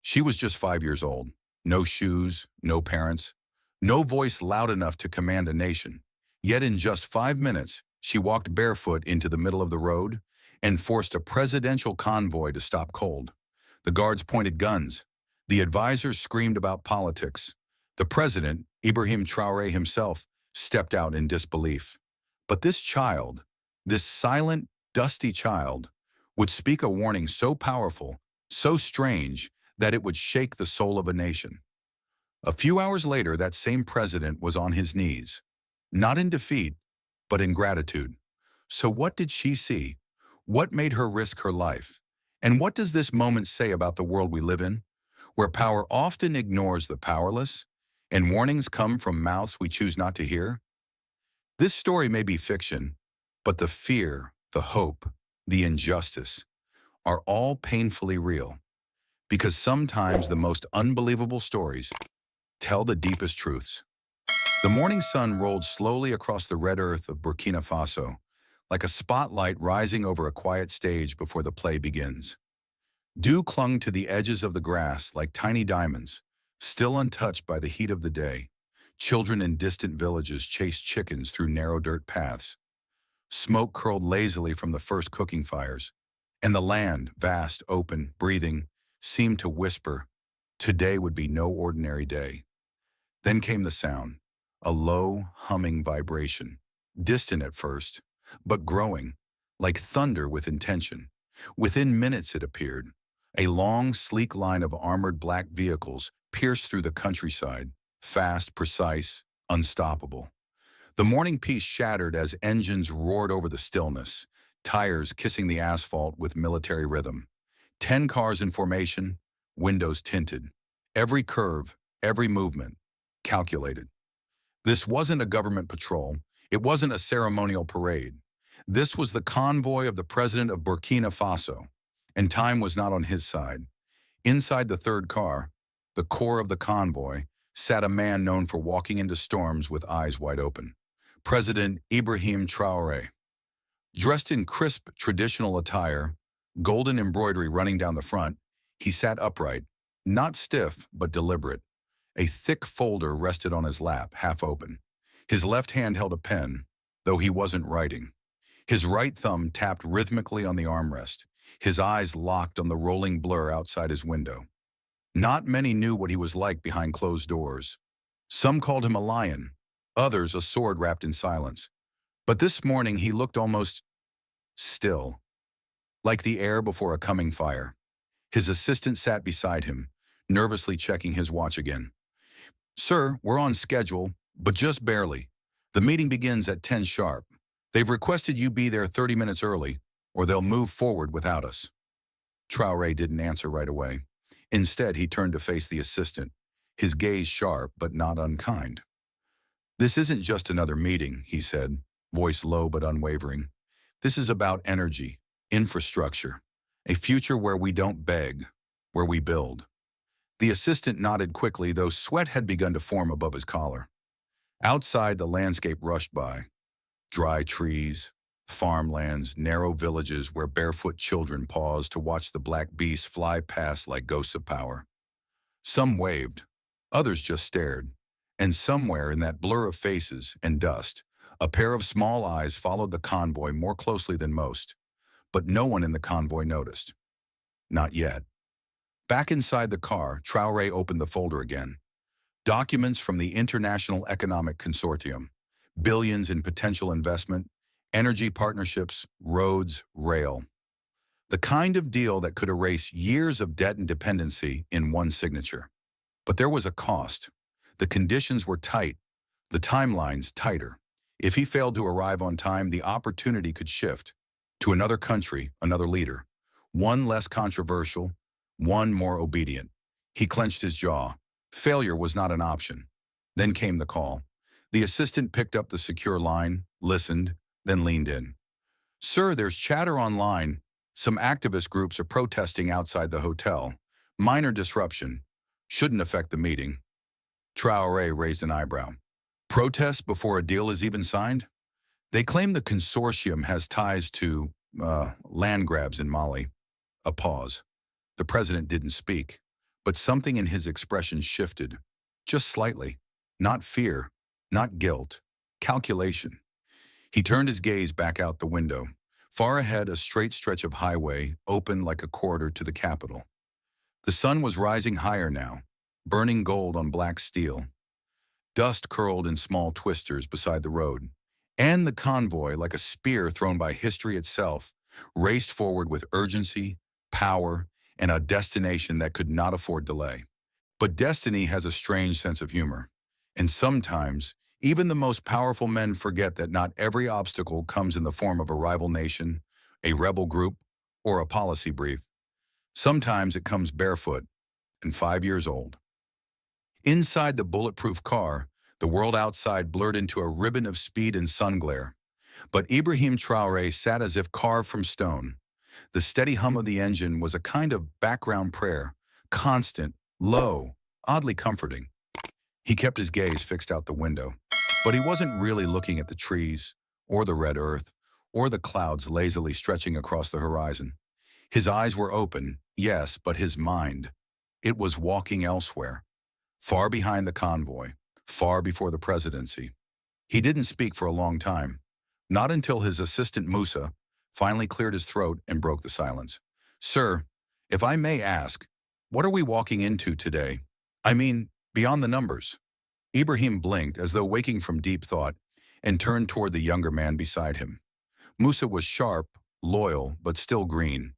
She was just 5 years old. No shoes, no parents, no voice loud enough to command a nation. Yet in just 5 minutes, she walked barefoot into the middle of the road and forced a presidential convoy to stop cold. The guards pointed guns. The advisors screamed about politics. The president, Ibrahim Traoré himself, stepped out in disbelief. But this child, this silent, dusty child, would speak a warning so powerful, so strange, that it would shake the soul of a nation. A few hours later, that same president was on his knees, not in defeat, but in gratitude. So what did she see? What made her risk her life? And what does this moment say about the world we live in, where power often ignores the powerless, and warnings come from mouths we choose not to hear? This story may be fiction, but the fear, the hope, the injustice are all painfully real. Because sometimes the most unbelievable stories tell the deepest truths. The morning sun rolled slowly across the red earth of Burkina Faso, like a spotlight rising over a quiet stage before the play begins. Dew clung to the edges of the grass like tiny diamonds, still untouched by the heat of the day. Children in distant villages chased chickens through narrow dirt paths. Smoke curled lazily from the first cooking fires, and the land, vast, open, breathing, seemed to whisper, today would be no ordinary day. Then came the sound, a low, humming vibration, distant at first, but growing, like thunder with intention. Within minutes it appeared. A long, sleek line of armored black vehicles pierced through the countryside, fast, precise, unstoppable. The morning peace shattered as engines roared over the stillness, tires kissing the asphalt with military rhythm. 10 cars in formation, windows tinted. Every curve, every movement, calculated. This wasn't a government patrol. It wasn't a ceremonial parade. This was the convoy of the president of Burkina Faso, and time was not on his side. Inside the third car, the core of the convoy, sat a man known for walking into storms with eyes wide open. President Ibrahim Traoré. Dressed in crisp, traditional attire, golden embroidery running down the front, he sat upright, not stiff but deliberate. A thick folder rested on his lap, half open. His left hand held a pen, though he wasn't writing. His right thumb tapped rhythmically on the armrest, his eyes locked on the rolling blur outside his window. Not many knew what he was like behind closed doors. Some called him a lion, others a sword wrapped in silence. But this morning he looked almost still, like the air before a coming fire. His assistant sat beside him, nervously checking his watch again. Sir, we're on schedule, but just barely. The meeting begins at 10 sharp. They've requested you be there 30 minutes early, or they'll move forward without us. Traoré didn't answer right away. Instead, he turned to face the assistant, his gaze sharp but not unkind. This isn't just another meeting, he said, voice low but unwavering. This is about energy, infrastructure, a future where we don't beg, where we build. The assistant nodded quickly, though sweat had begun to form above his collar. Outside, the landscape rushed by. Dry trees, farmlands, narrow villages where barefoot children paused to watch the black beasts fly past like ghosts of power. Some waved, others just stared, and somewhere in that blur of faces and dust, a pair of small eyes followed the convoy more closely than most. But no one in the convoy noticed. Not yet. Back inside the car, Traoré opened the folder again. Documents from the International Economic Consortium, billions in potential investment, energy partnerships, roads, rail. The kind of deal that could erase years of debt and dependency in one signature. But there was a cost. The conditions were tight, the timelines tighter. If he failed to arrive on time, the opportunity could shift to another country, another leader, one less controversial, one more obedient. He clenched his jaw. Failure was not an option. Then came the call. The assistant picked up the secure line, listened, then leaned in. Sir, there's chatter online. Some activist groups are protesting outside the hotel. Minor disruption. Shouldn't affect the meeting. Traoré raised an eyebrow. Protests before a deal is even signed? They claim the consortium has ties to, land grabs in Mali. A pause. The president didn't speak, But something in his expression shifted, just slightly. Not fear, not guilt, calculation. He turned his gaze back out the window. Far ahead, a straight stretch of highway, open like a corridor to the capital. The sun was rising higher now, burning gold on black steel. Dust curled in small twisters beside the road. And the convoy, like a spear thrown by history itself, raced forward with urgency, power, and a destination that could not afford delay. But destiny has a strange sense of humor. And sometimes, even the most powerful men forget that not every obstacle comes in the form of a rival nation, a rebel group, or a policy brief. Sometimes it comes barefoot and 5 years old. Inside the bulletproof car, the world outside blurred into a ribbon of speed and sun glare. But Ibrahim Traoré sat as if carved from stone. The steady hum of the engine was a kind of background prayer, constant, low, oddly comforting. He kept his gaze fixed out the window, but he wasn't really looking at the trees, or the red earth, or the clouds lazily stretching across the horizon. His eyes were open, yes, but his mind, it was walking elsewhere, far behind the convoy, far before the presidency. He didn't speak for a long time, not until his assistant Musa finally cleared his throat and broke the silence. "Sir, if I may ask, what are we walking into today? I mean, beyond the numbers." Ibrahim blinked as though waking from deep thought and turned toward the younger man beside him. Musa was sharp, loyal, but still green.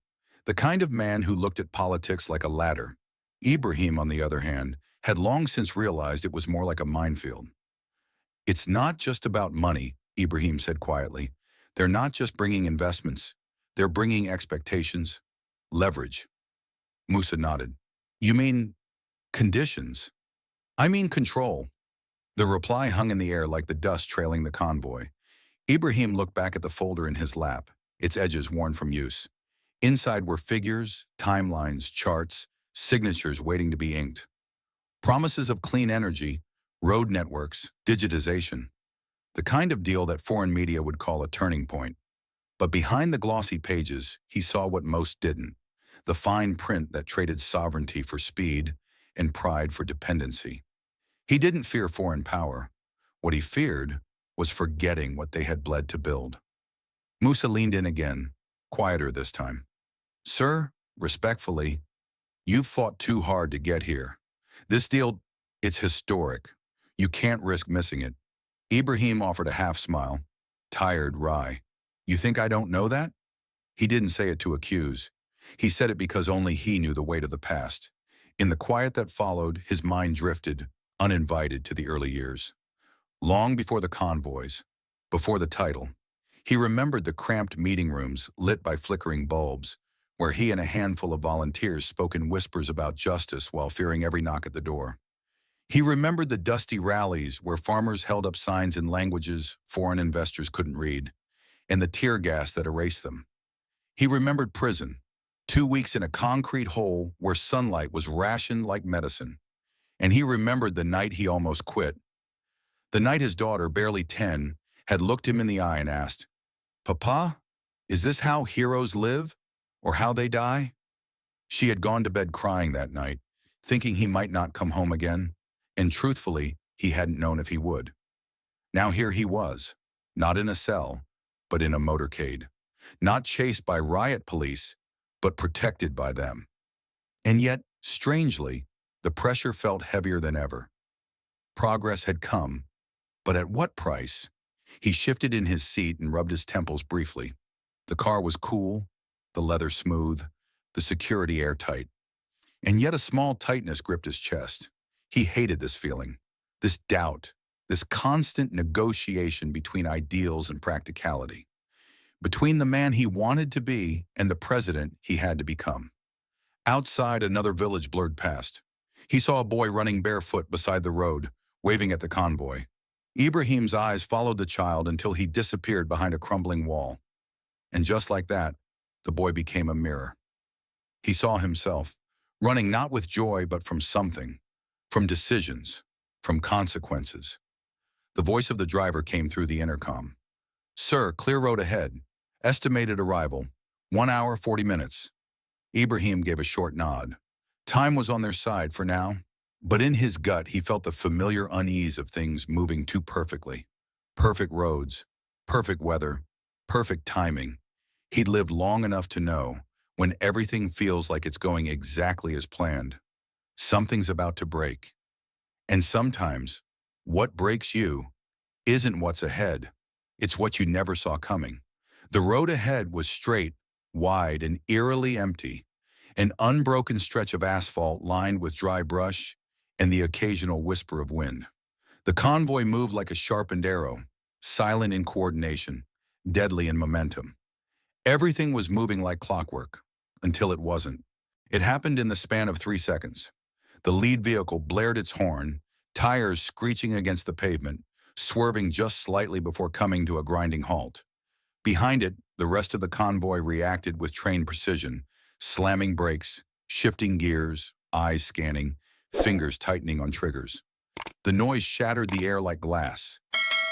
The kind of man who looked at politics like a ladder. Ibrahim, on the other hand, had long since realized it was more like a minefield. "It's not just about money," Ibrahim said quietly. "They're not just bringing investments. They're bringing expectations, leverage." Musa nodded. "You mean conditions?" "I mean control." The reply hung in the air like the dust trailing the convoy. Ibrahim looked back at the folder in his lap, its edges worn from use. Inside were figures, timelines, charts, signatures waiting to be inked. Promises of clean energy, road networks, digitization. The kind of deal that foreign media would call a turning point. But behind the glossy pages, he saw what most didn't. The fine print that traded sovereignty for speed and pride for dependency. He didn't fear foreign power. What he feared was forgetting what they had bled to build. Musa leaned in again, quieter this time. "Sir, respectfully, you've fought too hard to get here. This deal, it's historic. You can't risk missing it." Ibrahim offered a half smile, tired, wry. "You think I don't know that?" He didn't say it to accuse. He said it because only he knew the weight of the past. In the quiet that followed, his mind drifted, uninvited, to the early years. Long before the convoys, before the title, he remembered the cramped meeting rooms lit by flickering bulbs, where he and a handful of volunteers spoke in whispers about justice while fearing every knock at the door. He remembered the dusty rallies where farmers held up signs in languages foreign investors couldn't read, and the tear gas that erased them. He remembered prison, 2 weeks in a concrete hole where sunlight was rationed like medicine. And he remembered the night he almost quit. The night his daughter, barely 10, had looked him in the eye and asked, "Papa, is this how heroes live, or how they die?" She had gone to bed crying that night, thinking he might not come home again, and truthfully, he hadn't known if he would. Now here he was, not in a cell, but in a motorcade, not chased by riot police, but protected by them. And yet, strangely, the pressure felt heavier than ever. Progress had come, but at what price? He shifted in his seat and rubbed his temples briefly. The car was cool, the leather smooth, the security airtight. And yet a small tightness gripped his chest. He hated this feeling, this doubt, this constant negotiation between ideals and practicality, between the man he wanted to be and the president he had to become. Outside, another village blurred past. He saw a boy running barefoot beside the road, waving at the convoy. Ibrahim's eyes followed the child until he disappeared behind a crumbling wall. And just like that, the boy became a mirror. He saw himself, running not with joy but from something, from decisions, from consequences. The voice of the driver came through the intercom. "Sir, clear road ahead. Estimated arrival, 1 hour, 40 minutes. Ibrahim gave a short nod. Time was on their side for now, but in his gut he felt the familiar unease of things moving too perfectly. Perfect roads, perfect weather, perfect timing. He'd lived long enough to know when everything feels like it's going exactly as planned, something's about to break. And sometimes, what breaks you isn't what's ahead, it's what you never saw coming. The road ahead was straight, wide, and eerily empty, an unbroken stretch of asphalt lined with dry brush and the occasional whisper of wind. The convoy moved like a sharpened arrow, silent in coordination, deadly in momentum. Everything was moving like clockwork, until it wasn't. It happened in the span of 3 seconds. The lead vehicle blared its horn, tires screeching against the pavement, swerving just slightly before coming to a grinding halt. Behind it, the rest of the convoy reacted with trained precision, slamming brakes, shifting gears, eyes scanning, fingers tightening on triggers. The noise shattered the air like glass.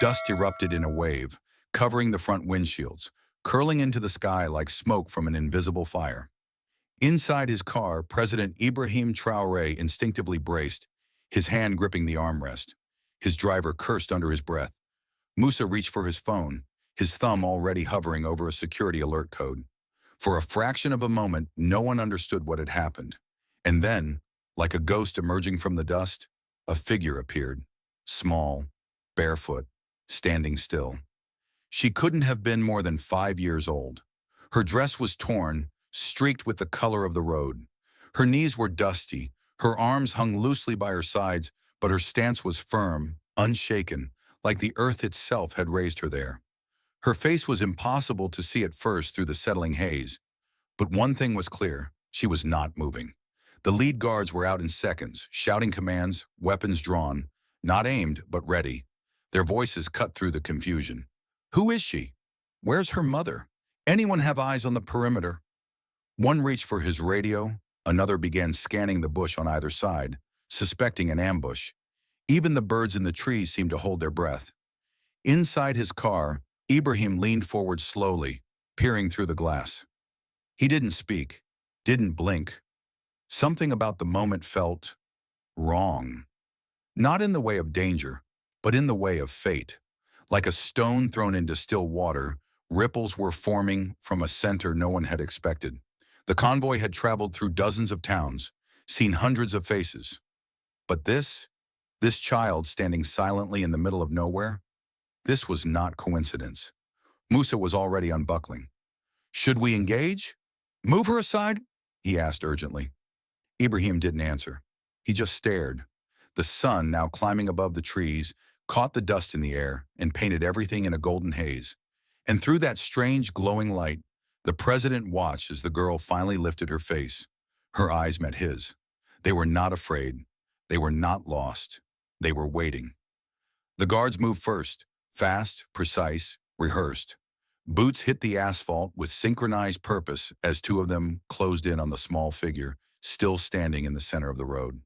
Dust erupted in a wave, covering the front windshields, curling into the sky like smoke from an invisible fire. Inside his car, President Ibrahim Traoré instinctively braced, his hand gripping the armrest. His driver cursed under his breath. Musa reached for his phone, his thumb already hovering over a security alert code. For a fraction of a moment, no one understood what had happened. And then, like a ghost emerging from the dust, a figure appeared, small, barefoot, standing still. She couldn't have been more than 5 years old. Her dress was torn, streaked with the color of the road. Her knees were dusty, her arms hung loosely by her sides, but her stance was firm, unshaken, like the earth itself had raised her there. Her face was impossible to see at first through the settling haze, but one thing was clear: she was not moving. The lead guards were out in seconds, shouting commands, weapons drawn, not aimed, but ready. Their voices cut through the confusion. Who is she? Where's her mother? Anyone have eyes on the perimeter? One reached for his radio, another began scanning the bush on either side, suspecting an ambush. Even the birds in the trees seemed to hold their breath. Inside his car, Ibrahim leaned forward slowly, peering through the glass. He didn't speak, didn't blink. Something about the moment felt wrong. Not in the way of danger, but in the way of fate. Like a stone thrown into still water, ripples were forming from a center no one had expected. The convoy had traveled through dozens of towns, seen hundreds of faces. But this child standing silently in the middle of nowhere, this was not coincidence. Musa was already unbuckling. Should we engage? Move her aside? He asked urgently. Ibrahim didn't answer. He just stared. The sun, now climbing above the trees, caught the dust in the air and painted everything in a golden haze. And through that strange glowing light, the president watched as the girl finally lifted her face. Her eyes met his. They were not afraid. They were not lost. They were waiting. The guards moved first, fast, precise, rehearsed. Boots hit the asphalt with synchronized purpose as two of them closed in on the small figure, still standing in the center of the road.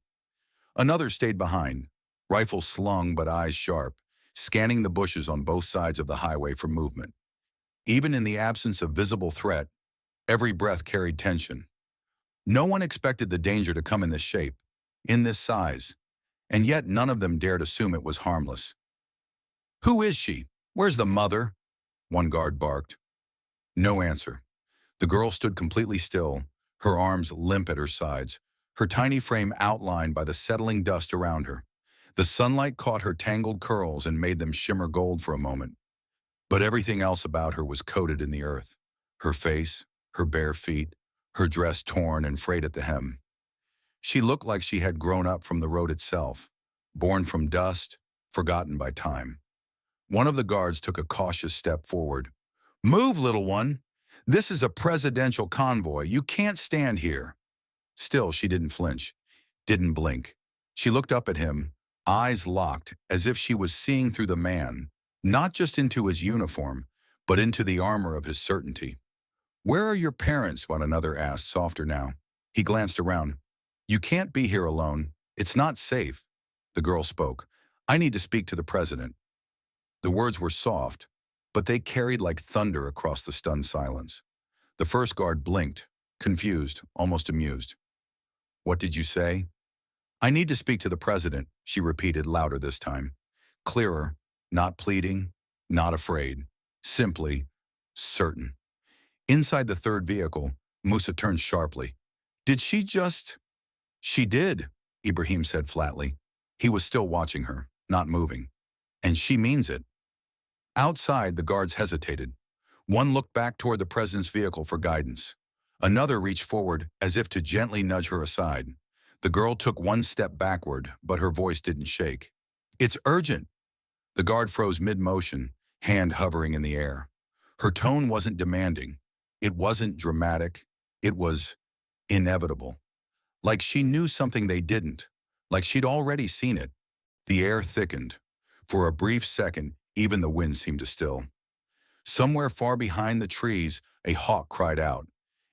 Another stayed behind, rifle slung but eyes sharp, scanning the bushes on both sides of the highway for movement. Even in the absence of visible threat, every breath carried tension. No one expected the danger to come in this shape, in this size, and yet none of them dared assume it was harmless. Who is she? Where's the mother? One guard barked. No answer. The girl stood completely still, her arms limp at her sides, her tiny frame outlined by the settling dust around her. The sunlight caught her tangled curls and made them shimmer gold for a moment. But everything else about her was coated in the earth. Her face, her bare feet, her dress torn and frayed at the hem. She looked like she had grown up from the road itself, born from dust, forgotten by time. One of the guards took a cautious step forward. Move, little one. This is a presidential convoy. You can't stand here. Still, she didn't flinch, didn't blink. She looked up at him, eyes locked, as if she was seeing through the man, not just into his uniform, but into the armor of his certainty. Where are your parents? One another asked, softer now. He glanced around. You can't be here alone. It's not safe. The girl spoke. I need to speak to the president. The words were soft, but they carried like thunder across the stunned silence. The first guard blinked, confused, almost amused. What did you say? I need to speak to the president, she repeated louder this time. Clearer, not pleading, not afraid. Simply certain. Inside the third vehicle, Musa turned sharply. Did she just… She did, Ibrahim said flatly. He was still watching her, not moving. And she means it. Outside, the guards hesitated. One looked back toward the president's vehicle for guidance. Another reached forward as if to gently nudge her aside. The girl took one step backward, but her voice didn't shake. It's urgent. The guard froze mid-motion, hand hovering in the air. Her tone wasn't demanding. It wasn't dramatic. It was inevitable. Like she knew something they didn't. Like she'd already seen it. The air thickened. For a brief second, even the wind seemed to still. Somewhere far behind the trees, a hawk cried out,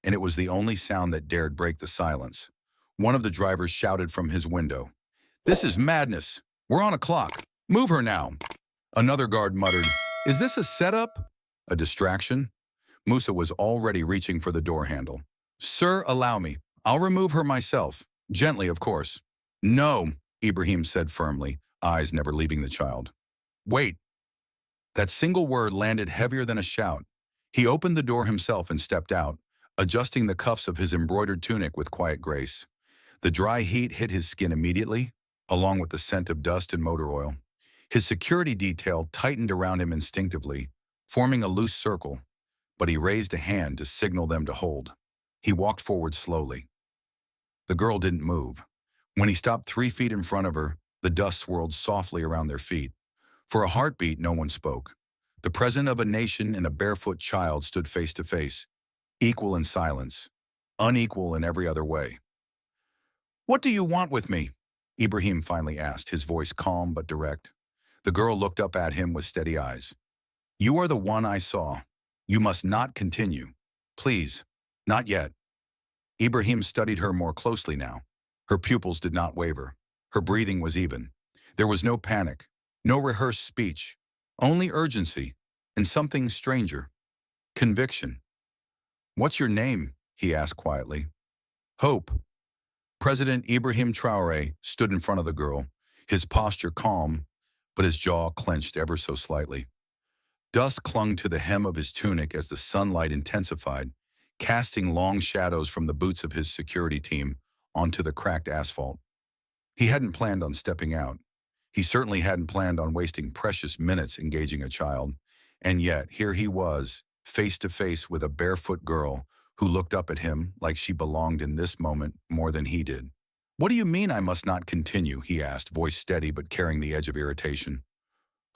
and it was the only sound that dared break the silence. One of the drivers shouted from his window, "This is madness. We're on a clock. Move her now." Another guard muttered, "Is this a setup? A distraction?" Musa was already reaching for the door handle. "Sir, allow me. I'll remove her myself. Gently, of course." "No," Ibrahim said firmly, eyes never leaving the child. "Wait." That single word landed heavier than a shout. He opened the door himself and stepped out, adjusting the cuffs of his embroidered tunic with quiet grace. The dry heat hit his skin immediately, along with the scent of dust and motor oil. His security detail tightened around him instinctively, forming a loose circle, but he raised a hand to signal them to hold. He walked forward slowly. The girl didn't move. When he stopped 3 feet in front of her, the dust swirled softly around their feet. For a heartbeat, no one spoke. The president of a nation and a barefoot child stood face to face, equal in silence, unequal in every other way. "What do you want with me?" Ibrahim finally asked, his voice calm but direct. The girl looked up at him with steady eyes. "You are the one I saw. You must not continue. Please, not yet." Ibrahim studied her more closely now. Her pupils did not waver. Her breathing was even. There was no panic, no rehearsed speech, only urgency, and something stranger. Conviction. "What's your name?" he asked quietly. "Hope." President Ibrahim Traoré stood in front of the girl, his posture calm, but his jaw clenched ever so slightly. Dust clung to the hem of his tunic as the sunlight intensified, casting long shadows from the boots of his security team onto the cracked asphalt. He hadn't planned on stepping out. He certainly hadn't planned on wasting precious minutes engaging a child. And yet, here he was, face to face with a barefoot girl who looked up at him like she belonged in this moment more than he did. "What do you mean I must not continue?" he asked, voice steady but carrying the edge of irritation.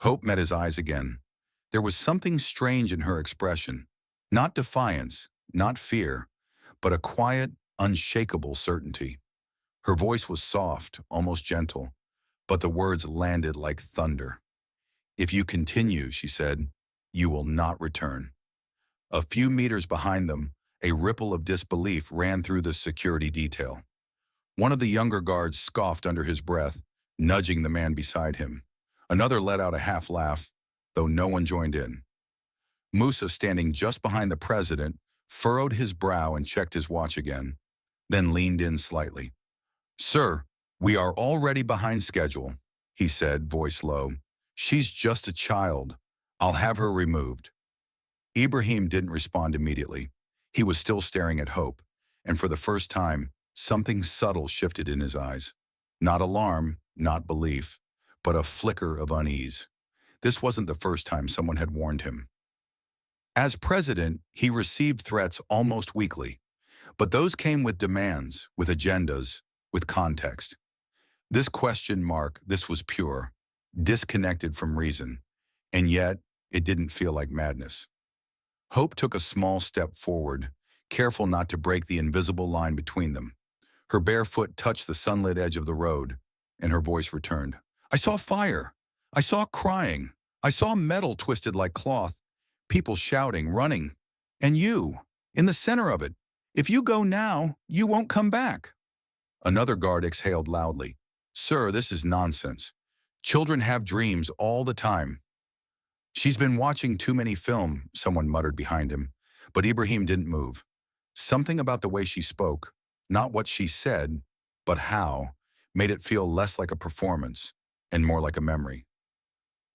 Hope met his eyes again. There was something strange in her expression. Not defiance, not fear, but a quiet, unshakable certainty. Her voice was soft, almost gentle, but the words landed like thunder. "If you continue," she said, "you will not return." A few meters behind them, a ripple of disbelief ran through the security detail. One of the younger guards scoffed under his breath, nudging the man beside him. Another let out a half laugh, though no one joined in. Musa, standing just behind the president, furrowed his brow and checked his watch again, then leaned in slightly. "Sir, we are already behind schedule," he said, voice low. "She's just a child. I'll have her removed." Ibrahim didn't respond immediately. He was still staring at Hope, and for the first time, something subtle shifted in his eyes. Not alarm, not belief, but a flicker of unease. This wasn't the first time someone had warned him. As president, he received threats almost weekly, but those came with demands, with agendas, with context. This question mark, this was pure, disconnected from reason, and yet it didn't feel like madness. Hope took a small step forward, careful not to break the invisible line between them. Her bare foot touched the sunlit edge of the road, and her voice returned. "I saw fire. I saw crying. I saw metal twisted like cloth, people shouting, running. And you, in the center of it. If you go now, you won't come back." Another guard exhaled loudly. "Sir, this is nonsense. Children have dreams all the time." "She's been watching too many film," someone muttered behind him, but Ibrahim didn't move. Something about the way she spoke, not what she said, but how made it feel less like a performance and more like a memory.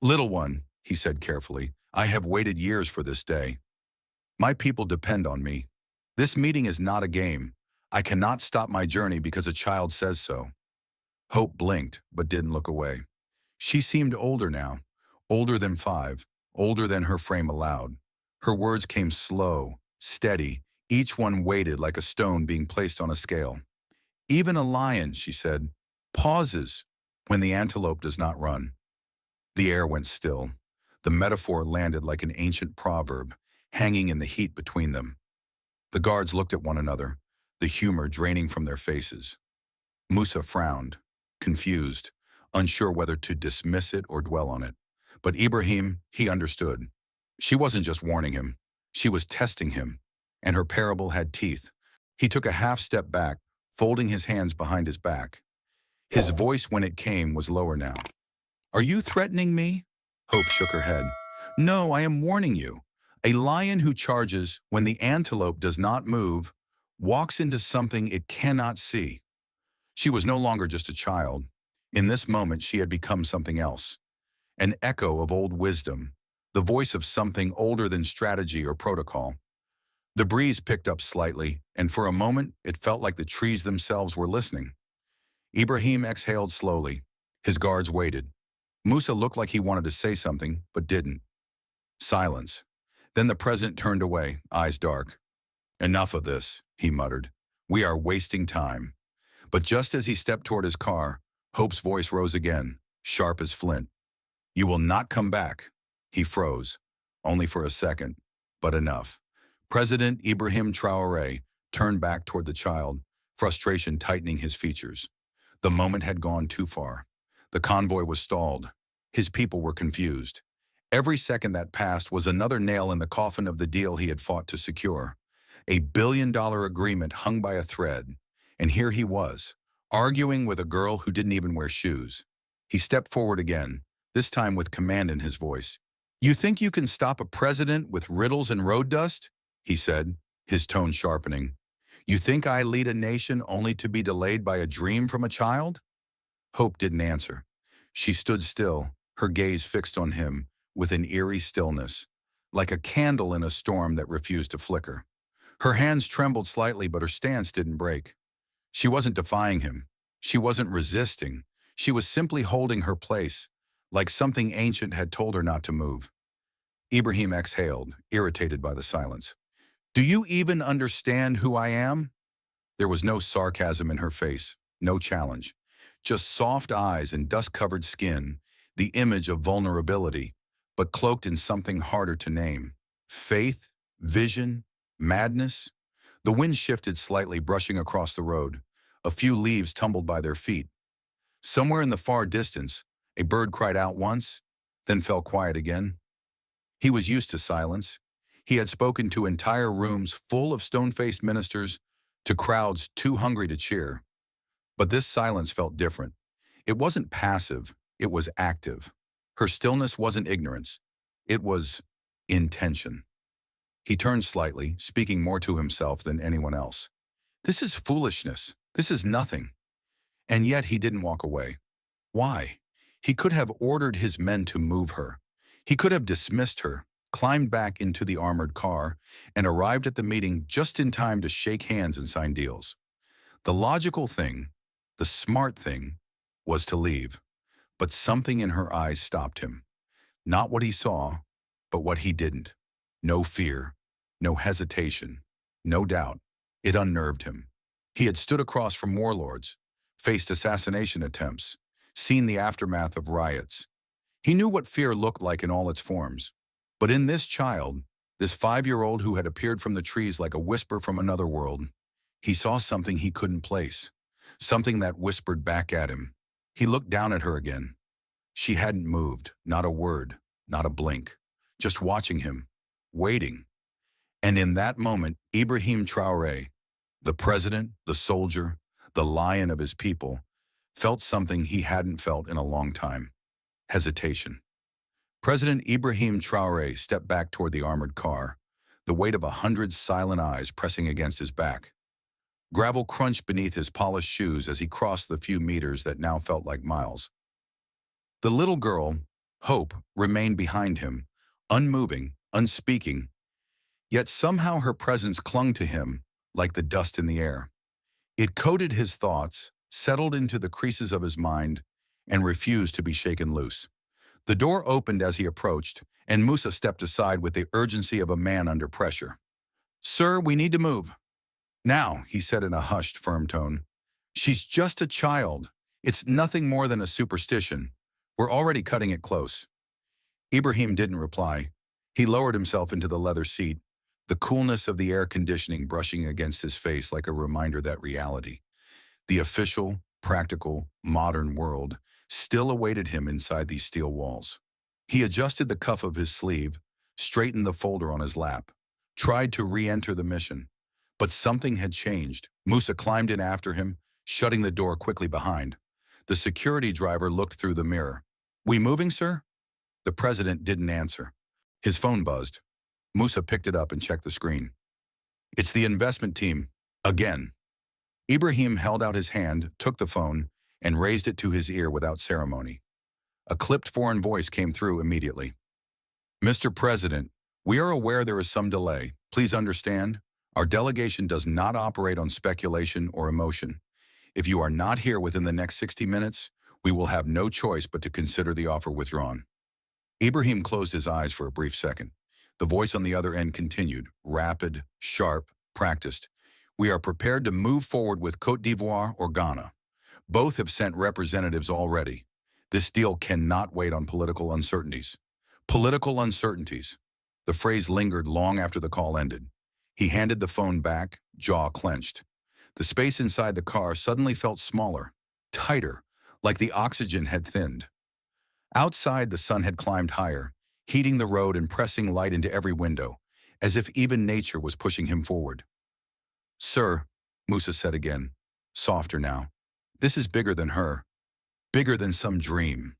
"Little one," he said carefully, "I have waited years for this day. My people depend on me. This meeting is not a game. I cannot stop my journey because a child says so." Hope blinked, but didn't look away. She seemed older now, older than 5, older than her frame allowed. Her words came slow, steady, each one weighted like a stone being placed on a scale. "Even a lion," she said, "pauses when the antelope does not run." The air went still. The metaphor landed like an ancient proverb, hanging in the heat between them. The guards looked at one another, the humor draining from their faces. Musa frowned, confused, unsure whether to dismiss it or dwell on it. But Ibrahim, he understood. She wasn't just warning him. She was testing him, and her parable had teeth. He took a half step back, folding his hands behind his back. His voice, when it came, was lower now. "Are you threatening me?" Hope shook her head. "No, I am warning you. A lion who charges when the antelope does not move walks into something it cannot see." She was no longer just a child. In this moment, she had become something else. An echo of old wisdom, the voice of something older than strategy or protocol. The breeze picked up slightly, and for a moment, it felt like the trees themselves were listening. Ibrahim exhaled slowly. His guards waited. Musa looked like he wanted to say something, but didn't. Silence. Then the president turned away, eyes dark. "Enough of this," he muttered. "We are wasting time." But just as he stepped toward his car, Hope's voice rose again, sharp as flint. "You will not come back." He froze, only for a second, but enough. President Ibrahim Traoré turned back toward the child, frustration tightening his features. The moment had gone too far. The convoy was stalled. His people were confused. Every second that passed was another nail in the coffin of the deal he had fought to secure. $1 billion agreement hung by a thread, and here he was, arguing with a girl who didn't even wear shoes. He stepped forward again, this time with command in his voice. "You think you can stop a president with riddles and road dust?" he said, his tone sharpening. "You think I lead a nation only to be delayed by a dream from a child?" Hope didn't answer. She stood still, her gaze fixed on him, with an eerie stillness, like a candle in a storm that refused to flicker. Her hands trembled slightly, but her stance didn't break. She wasn't defying him. She wasn't resisting. She was simply holding her place, like something ancient had told her not to move. Ibrahim exhaled, irritated by the silence. "Do you even understand who I am?" There was no sarcasm in her face, no challenge. Just soft eyes and dust-covered skin, the image of vulnerability, but cloaked in something harder to name. Faith, vision, madness. The wind shifted slightly, brushing across the road. A few leaves tumbled by their feet. Somewhere in the far distance, a bird cried out once, then fell quiet again. He was used to silence. He had spoken to entire rooms full of stone-faced ministers, to crowds too hungry to cheer. But this silence felt different. It wasn't passive, it was active. Her stillness wasn't ignorance. It was intention. He turned slightly, speaking more to himself than anyone else. "This is foolishness. This is nothing." And yet he didn't walk away. Why? He could have ordered his men to move her. He could have dismissed her, climbed back into the armored car, and arrived at the meeting just in time to shake hands and sign deals. The logical thing, the smart thing, was to leave. But something in her eyes stopped him. Not what he saw, but what he didn't. No fear, no hesitation, no doubt. It unnerved him. He had stood across from warlords, faced assassination attempts, seen the aftermath of riots. He knew what fear looked like in all its forms. But in this child, this 5-year-old who had appeared from the trees like a whisper from another world, he saw something he couldn't place, something that whispered back at him. He looked down at her again. She hadn't moved, not a word, not a blink, just watching him, waiting. And in that moment, Ibrahim Traoré, the president, the soldier, the lion of his people, felt something he hadn't felt in a long time. Hesitation. President Ibrahim Traoré stepped back toward the armored car, the weight of 100 silent eyes pressing against his back. Gravel crunched beneath his polished shoes as he crossed the few meters that now felt like miles. The little girl, Hope, remained behind him, unmoving, unspeaking, yet somehow her presence clung to him like the dust in the air. It coated his thoughts, settled into the creases of his mind, and refused to be shaken loose. The door opened as he approached, and Musa stepped aside with the urgency of a man under pressure. "Sir, we need to move." "Now," he said in a hushed, firm tone. "She's just a child. It's nothing more than a superstition. We're already cutting it close." Ibrahim didn't reply. He lowered himself into the leather seat, the coolness of the air conditioning brushing against his face like a reminder that reality, the official, practical, modern world, still awaited him inside these steel walls. He adjusted the cuff of his sleeve, straightened the folder on his lap, tried to re-enter the mission. But something had changed. Musa climbed in after him, shutting the door quickly behind. The security driver looked through the mirror. "We moving, sir?" The president didn't answer. His phone buzzed. Musa picked it up and checked the screen. "It's the investment team. Again." Ibrahim held out his hand, took the phone, and raised it to his ear without ceremony. A clipped foreign voice came through immediately. "Mr. President, we are aware there is some delay. Please understand, our delegation does not operate on speculation or emotion. If you are not here within the next 60 minutes, we will have no choice but to consider the offer withdrawn." Ibrahim closed his eyes for a brief second. The voice on the other end continued, rapid, sharp, practiced. "We are prepared to move forward with Côte d'Ivoire or Ghana. Both have sent representatives already. This deal cannot wait on political uncertainties." Political uncertainties. The phrase lingered long after the call ended. He handed the phone back, jaw clenched. The space inside the car suddenly felt smaller, tighter, like the oxygen had thinned. Outside, the sun had climbed higher, heating the road and pressing light into every window, as if even nature was pushing him forward. "Sir," Musa said again, softer now, "this is bigger than her, bigger than some dream."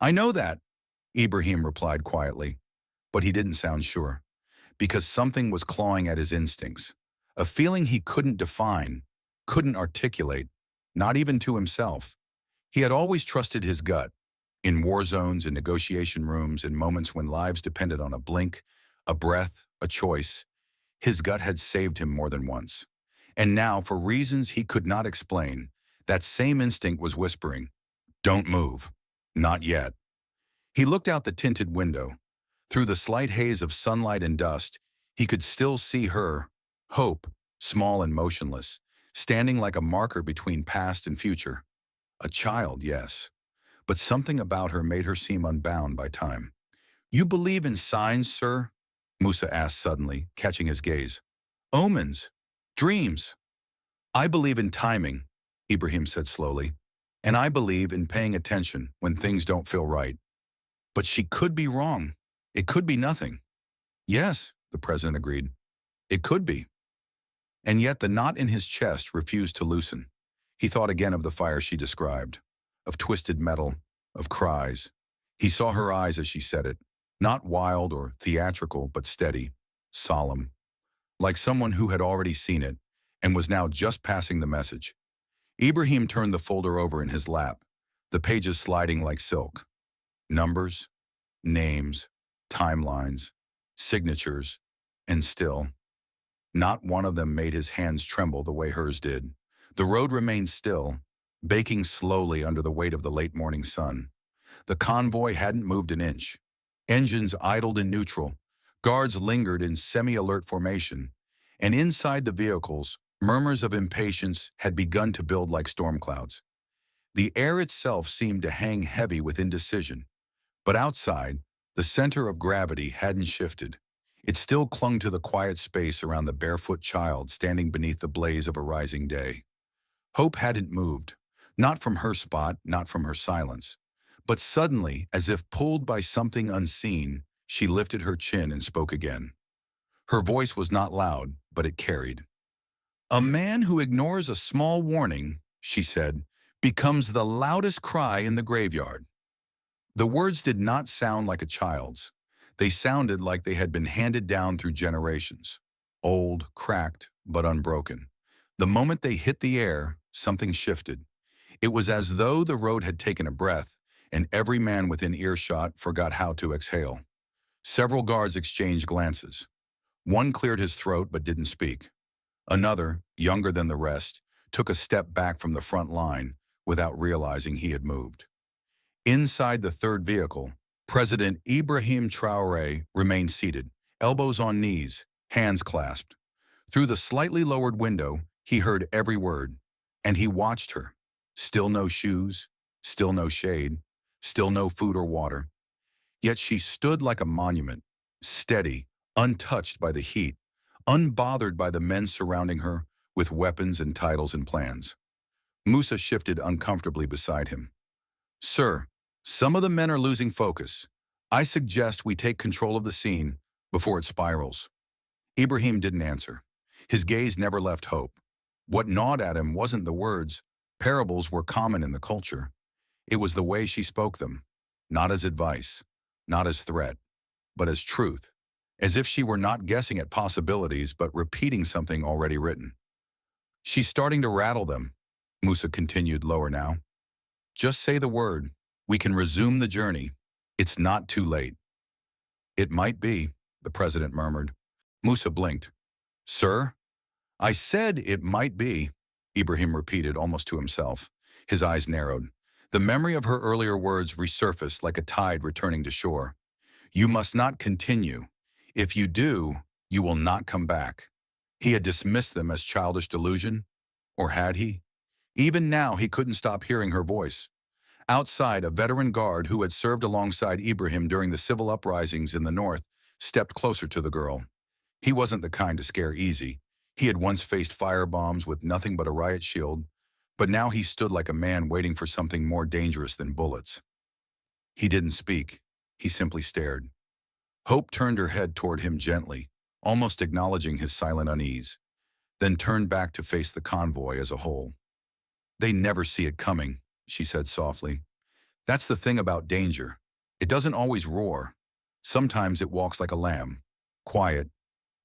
"I know that," Ibrahim replied quietly, but he didn't sound sure, because something was clawing at his instincts, a feeling he couldn't define, couldn't articulate, not even to himself. He had always trusted his gut, in war zones, in negotiation rooms, in moments when lives depended on a blink, a breath, a choice. His gut had saved him more than once. And now, for reasons he could not explain, that same instinct was whispering, "Don't move. Not yet." He looked out the tinted window. Through the slight haze of sunlight and dust, he could still see her, Hope, small and motionless, standing like a marker between past and future. A child, yes, but something about her made her seem unbound by time. "You believe in signs, sir?" Musa asked suddenly, catching his gaze. "Omens, dreams." "I believe in timing," Ibrahim said slowly, "and I believe in paying attention when things don't feel right. But she could be wrong. It could be nothing." "Yes," the president agreed. "It could be." And yet the knot in his chest refused to loosen. He thought again of the fire she described, of twisted metal, of cries. He saw her eyes as she said it, not wild or theatrical, but steady, solemn, like someone who had already seen it and was now just passing the message. Ibrahim turned the folder over in his lap, the pages sliding like silk. Numbers, names, timelines, signatures, and still, not one of them made his hands tremble the way hers did. The road remained still, baking slowly under the weight of the late morning sun. The convoy hadn't moved an inch. Engines idled in neutral, guards lingered in semi-alert formation, and inside the vehicles, murmurs of impatience had begun to build like storm clouds. The air itself seemed to hang heavy with indecision, but outside, the center of gravity hadn't shifted. It still clung to the quiet space around the barefoot child standing beneath the blaze of a rising day. Hope hadn't moved, not from her spot, not from her silence. But suddenly, as if pulled by something unseen, she lifted her chin and spoke again. Her voice was not loud, but it carried. "A man who ignores a small warning," she said, "becomes the loudest cry in the graveyard." The words did not sound like a child's. They sounded like they had been handed down through generations. Old, cracked, but unbroken. The moment they hit the air, something shifted. It was as though the road had taken a breath, and every man within earshot forgot how to exhale. Several guards exchanged glances. One cleared his throat but didn't speak. Another, younger than the rest, took a step back from the front line without realizing he had moved. Inside the third vehicle, President Ibrahim Traoré remained seated, elbows on knees, hands clasped. Through the slightly lowered window, he heard every word, and he watched her. Still no shoes, still no shade, still no food or water. Yet she stood like a monument, steady, untouched by the heat, unbothered by the men surrounding her with weapons and titles and plans. Musa shifted uncomfortably beside him. "Sir, some of the men are losing focus. I suggest we take control of the scene before it spirals." Ibrahim didn't answer. His gaze never left hope. What gnawed at him wasn't the words. Parables were common in the culture. It was the way she spoke them, not as advice, not as threat, but as truth, as if she were not guessing at possibilities but repeating something already written. "She's starting to rattle them," Musa continued lower now. "Just say the word. We can resume the journey. It's not too late." "It might be," the president murmured. Musa blinked. "Sir?" "I said it might be," Ibrahim repeated almost to himself. His eyes narrowed. The memory of her earlier words resurfaced like a tide returning to shore. "You must not continue. If you do, you will not come back." He had dismissed them as childish delusion. Or had he? Even now, he couldn't stop hearing her voice. Outside, a veteran guard who had served alongside Ibrahim during the civil uprisings in the north stepped closer to the girl. He wasn't the kind to scare easy. He had once faced firebombs with nothing but a riot shield, but now he stood like a man waiting for something more dangerous than bullets. He didn't speak. He simply stared. Hope turned her head toward him gently, almost acknowledging his silent unease, then turned back to face the convoy as a whole. "They never see it coming," she said softly. "That's the thing about danger. It doesn't always roar. Sometimes it walks like a lamb, quiet,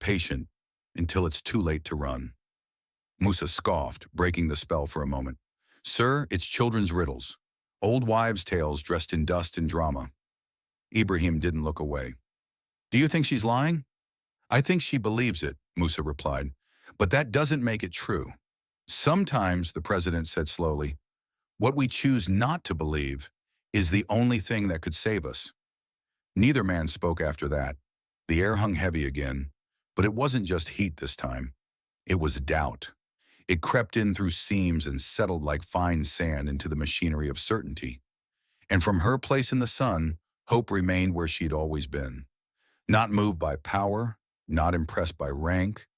patient, until it's too late to run." Musa scoffed, breaking the spell for a moment. "Sir, it's children's riddles. Old wives' tales dressed in dust and drama." Ibrahim didn't look away. "Do you think she's lying?" "I think she believes it," Musa replied. "But that doesn't make it true. Sometimes," the president said slowly, "what we choose not to believe is the only thing that could save us." Neither man spoke after that. The air hung heavy again, but it wasn't just heat this time. It was doubt. It crept in through seams and settled like fine sand into the machinery of certainty. And from her place in the sun, hope remained where she'd always been. Not moved by power, not impressed by rank,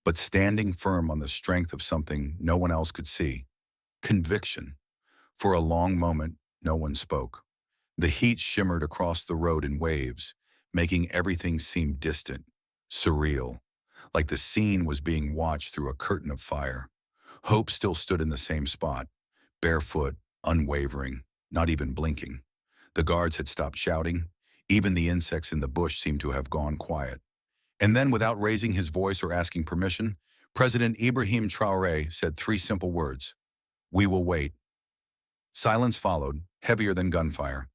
but standing firm on the strength of something no one else could see. Conviction. For a long moment, no one spoke. The heat shimmered across the road in waves, making everything seem distant, surreal, like the scene was being watched through a curtain of fire. Hope still stood in the same spot, barefoot, unwavering, not even blinking. The guards had stopped shouting. Even the insects in the bush seemed to have gone quiet. And then, without raising his voice or asking permission, President Ibrahim Traoré said 3 simple words: "We will wait." Silence followed, heavier than gunfire.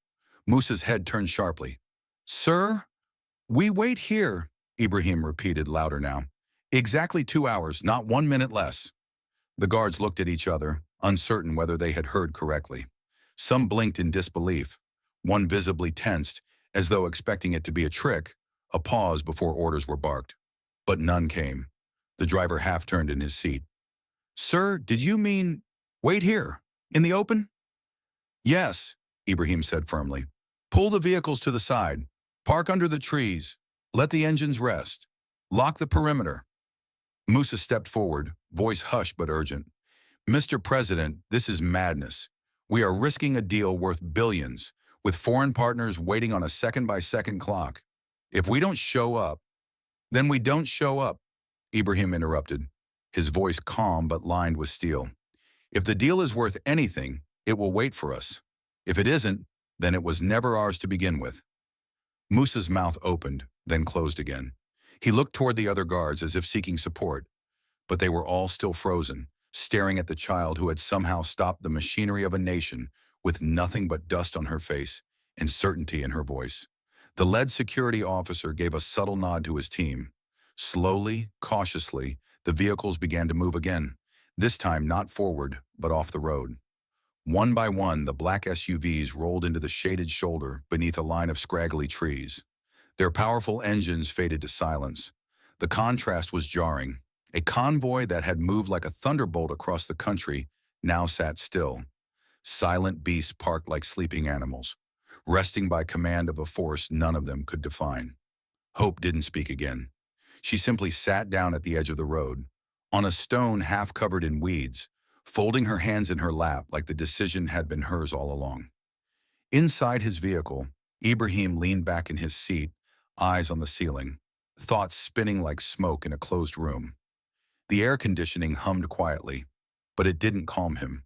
Musa's head turned sharply. "Sir, we wait here," Ibrahim repeated louder now. "Exactly 2 hours, not 1 minute less." The guards looked at each other, uncertain whether they had heard correctly. Some blinked in disbelief, one visibly tensed, as though expecting it to be a trick, a pause before orders were barked. But none came. The driver half-turned in his seat. "Sir, did you mean wait here, in the open?" "Yes," Ibrahim said firmly. "Pull the vehicles to the side. Park under the trees. Let the engines rest. Lock the perimeter." Musa stepped forward, voice hushed but urgent. "Mr. President, this is madness. We are risking a deal worth billions, with foreign partners waiting on a second-by-second clock. If we don't show up, then we don't show up," Ibrahim interrupted, his voice calm but lined with steel. "If the deal is worth anything, it will wait for us. If it isn't, then it was never ours to begin with." Musa's mouth opened, then closed again. He looked toward the other guards as if seeking support. but they were all still frozen, staring at the child who had somehow stopped the machinery of a nation with nothing but dust on her face and certainty in her voice. The lead security officer gave a subtle nod to his team. Slowly, cautiously, the vehicles began to move again, this time not forward, but off the road. One by one, the black SUVs rolled into the shaded shoulder beneath a line of scraggly trees. Their powerful engines faded to silence. The contrast was jarring. A convoy that had moved like a thunderbolt across the country now sat still. Silent beasts parked like sleeping animals, resting by command of a force none of them could define. Hope didn't speak again. She simply sat down at the edge of the road, on a stone half covered in weeds, folding her hands in her lap like the decision had been hers all along. Inside his vehicle, Ibrahim leaned back in his seat, eyes on the ceiling, thoughts spinning like smoke in a closed room. The air conditioning hummed quietly, but it didn't calm him.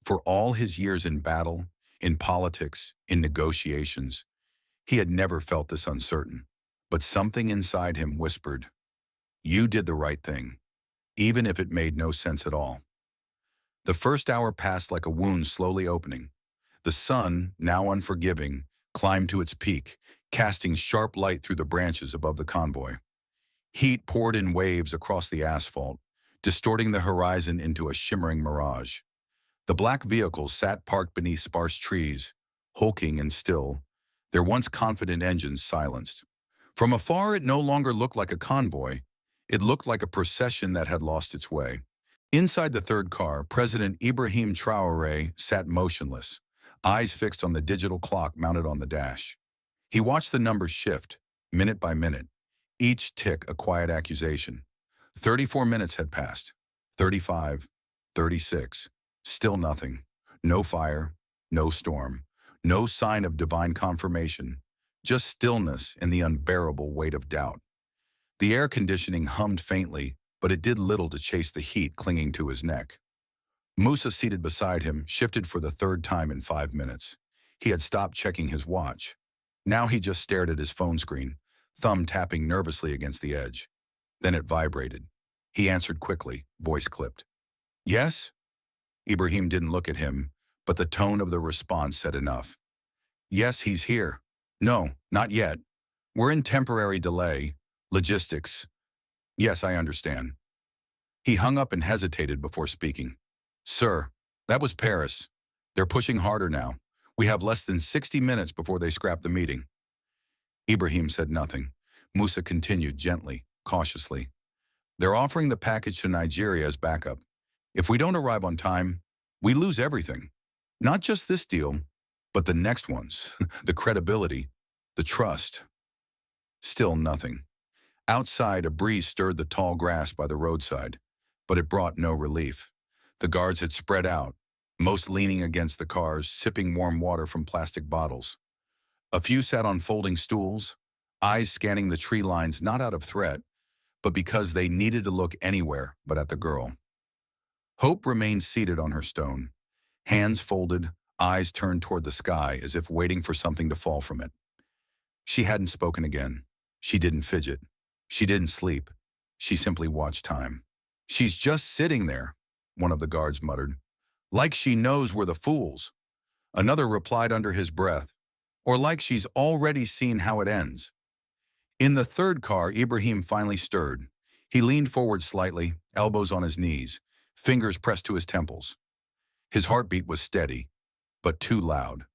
For all his years in battle, in politics, in negotiations, he had never felt this uncertain. But something inside him whispered, "You did the right thing, even if it made no sense at all." The first hour passed like a wound slowly opening. The sun, now unforgiving, climbed to its peak, casting sharp light through the branches above the convoy. Heat poured in waves across the asphalt, distorting the horizon into a shimmering mirage. The black vehicles sat parked beneath sparse trees, hulking and still, their once confident engines silenced. From afar, it no longer looked like a convoy. It looked like a procession that had lost its way. Inside the third car, President Ibrahim Traoré sat motionless, eyes fixed on the digital clock mounted on the dash. He watched the numbers shift, minute by minute, each tick a quiet accusation. 34 minutes had passed. 35, 36. Still nothing. No fire, no storm, no sign of divine confirmation, just stillness and the unbearable weight of doubt. The air conditioning hummed faintly, but it did little to chase the heat clinging to his neck. Musa, seated beside him, shifted for the third time in 5 minutes. He had stopped checking his watch. Now he just stared at his phone screen, thumb tapping nervously against the edge. Then it vibrated. He answered quickly, voice clipped. "Yes?" Ibrahim didn't look at him, but the tone of the response said enough. "Yes, he's here." "No, not yet. We're in temporary delay. Logistics." "Yes, I understand." He hung up and hesitated before speaking. "Sir, that was Paris. They're pushing harder now. We have less than 60 minutes before they scrap the meeting." Ibrahim said nothing. Musa continued gently, cautiously. "They're offering the package to Nigeria as backup. If we don't arrive on time, we lose everything. Not just this deal, but the next ones, the credibility, the trust." Still nothing. Outside, a breeze stirred the tall grass by the roadside, but it brought no relief. The guards had spread out, most leaning against the cars, sipping warm water from plastic bottles. A few sat on folding stools, eyes scanning the tree lines not out of threat, but because they needed to look anywhere but at the girl. Hope remained seated on her stone, hands folded, eyes turned toward the sky as if waiting for something to fall from it. She hadn't spoken again. She didn't fidget. She didn't sleep. She simply watched time. "She's just sitting there," one of the guards muttered. "Like she knows we're the fools." Another replied under his breath, "Or like she's already seen how it ends." In the third car, Ibrahim finally stirred. He leaned forward slightly, elbows on his knees, fingers pressed to his temples. His heartbeat was steady, but too loud.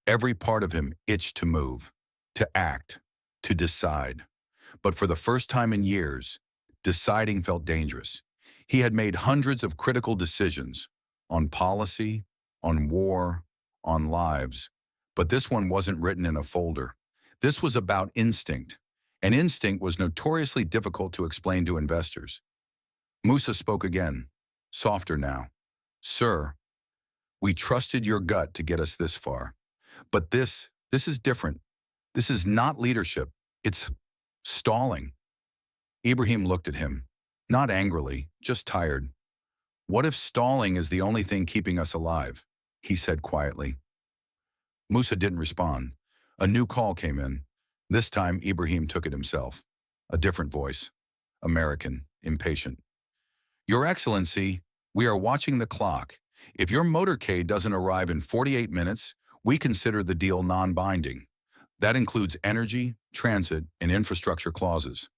Every part of him itched to move, to act, to decide. But for the first time in years, deciding felt dangerous. He had made hundreds of critical decisions on policy, on war, on lives. But this one wasn't written in a folder. This was about instinct, and instinct was notoriously difficult to explain to investors. Musa spoke again, softer now. "Sir, we trusted your gut to get us this far. But this is different. This is not leadership. It's stalling." Ibrahim looked at him, not angrily, just tired. "What if stalling is the only thing keeping us alive?" he said quietly. Musa didn't respond. A new call came in. This time, Ibrahim took it himself. A different voice. American, impatient. Your Excellency, we are watching the clock. If your motorcade doesn't arrive in 48 minutes, we consider the deal non-binding. That includes energy, transit, and infrastructure clauses.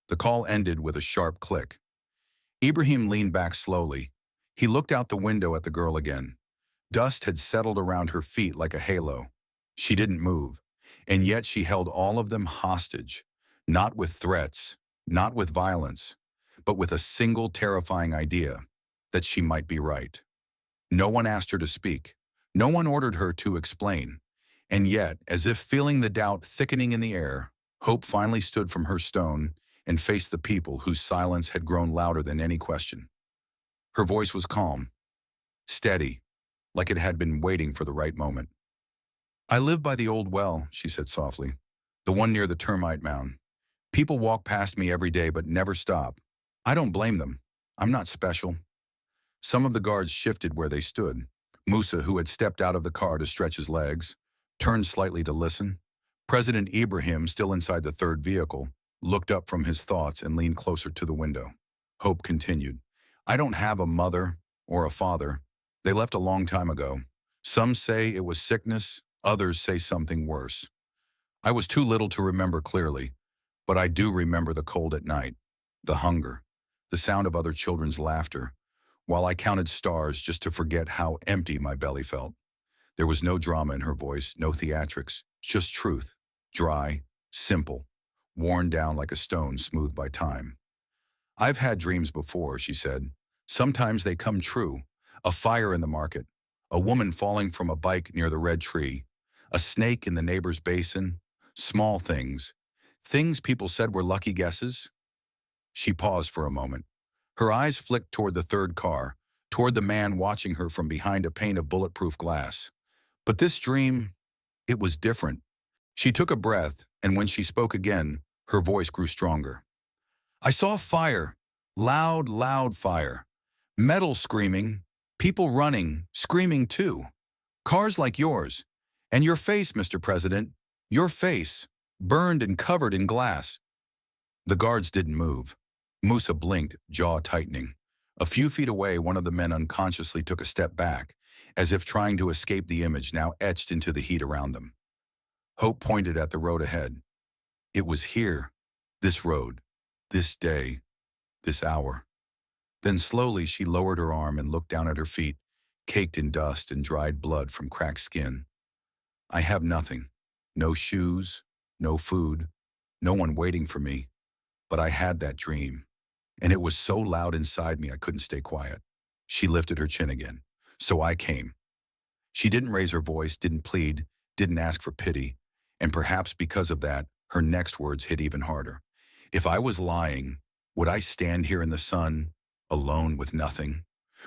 The call ended with a sharp click. Ibrahim leaned back slowly. He looked out the window at the girl again. Dust had settled around her feet like a halo. She didn't move, and yet she held all of them hostage, not with threats, not with violence, but with a single terrifying idea that she might be right. No one asked her to speak. No one ordered her to explain. And yet, as if feeling the doubt thickening in the air, hope finally stood from her stone and faced the people whose silence had grown louder than any question. Her voice was calm, steady, like it had been waiting for the right moment. I live by the old well, she said softly, the one near the termite mound. People walk past me every day but never stop. I don't blame them. I'm not special. Some of the guards shifted where they stood. Musa, who had stepped out of the car to stretch his legs, turned slightly to listen. President Ibrahim, still inside the third vehicle, looked up from his thoughts and leaned closer to the window. Hope continued. I don't have a mother or a father. They left a long time ago. Some say it was sickness, others say something worse. I was too little to remember clearly, but I do remember the cold at night, the hunger, the sound of other children's laughter, while I counted stars just to forget how empty my belly felt. There was no drama in her voice, no theatrics, just truth, dry, simple, worn down like a stone smoothed by time. I've had dreams before, she said. Sometimes they come true. A fire in the market, a woman falling from a bike near the red tree, a snake in the neighbor's basin, small things, things people said were lucky guesses. She paused for a moment. Her eyes flicked toward the third car, toward the man watching her from behind a pane of bulletproof glass. But this dream, it was different. She took a breath, and when she spoke again, her voice grew stronger. I saw fire, loud, loud fire. Metal screaming, people running, screaming too. Cars like yours. And your face, Mr. President, your face, burned and covered in glass. The guards didn't move. Musa blinked, jaw tightening. A few feet away, one of the men unconsciously took a step back, as if trying to escape the image now etched into the heat around them. Hope pointed at the road ahead. It was here, this road, this day, this hour. Then slowly she lowered her arm and looked down at her feet, caked in dust and dried blood from cracked skin. I have nothing. No shoes, no food, no one waiting for me. But I had that dream, and it was so loud inside me I couldn't stay quiet. She lifted her chin again. So I came. She didn't raise her voice, didn't plead, didn't ask for pity, and perhaps because of that, her next words hit even harder. If I was lying, would I stand here in the sun, alone with nothing?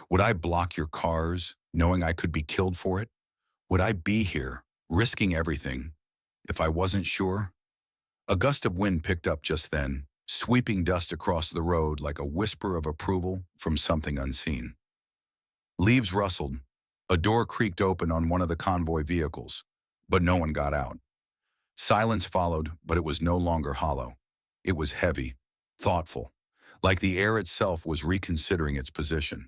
Would I block your cars, knowing I could be killed for it? Would I be here, risking everything, if I wasn't sure? A gust of wind picked up just then, sweeping dust across the road like a whisper of approval from something unseen. Leaves rustled. A door creaked open on one of the convoy vehicles, but no one got out. Silence followed, but it was no longer hollow. It was heavy, thoughtful, like the air itself was reconsidering its position.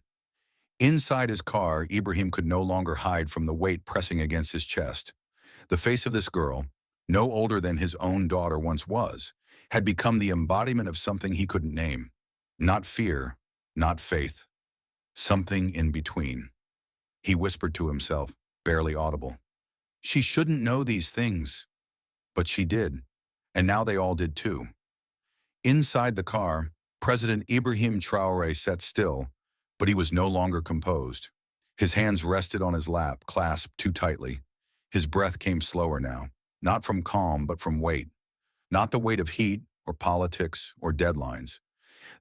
Inside his car, Ibrahim could no longer hide from the weight pressing against his chest. The face of this girl, no older than his own daughter once was, had become the embodiment of something he couldn't name. Not fear, not faith. Something in between. He whispered to himself, barely audible. She shouldn't know these things. But she did, and now they all did too. Inside the car, President Ibrahim Traoré sat still, but he was no longer composed. His hands rested on his lap, clasped too tightly. His breath came slower now, not from calm, but from weight. Not the weight of heat, or politics, or deadlines.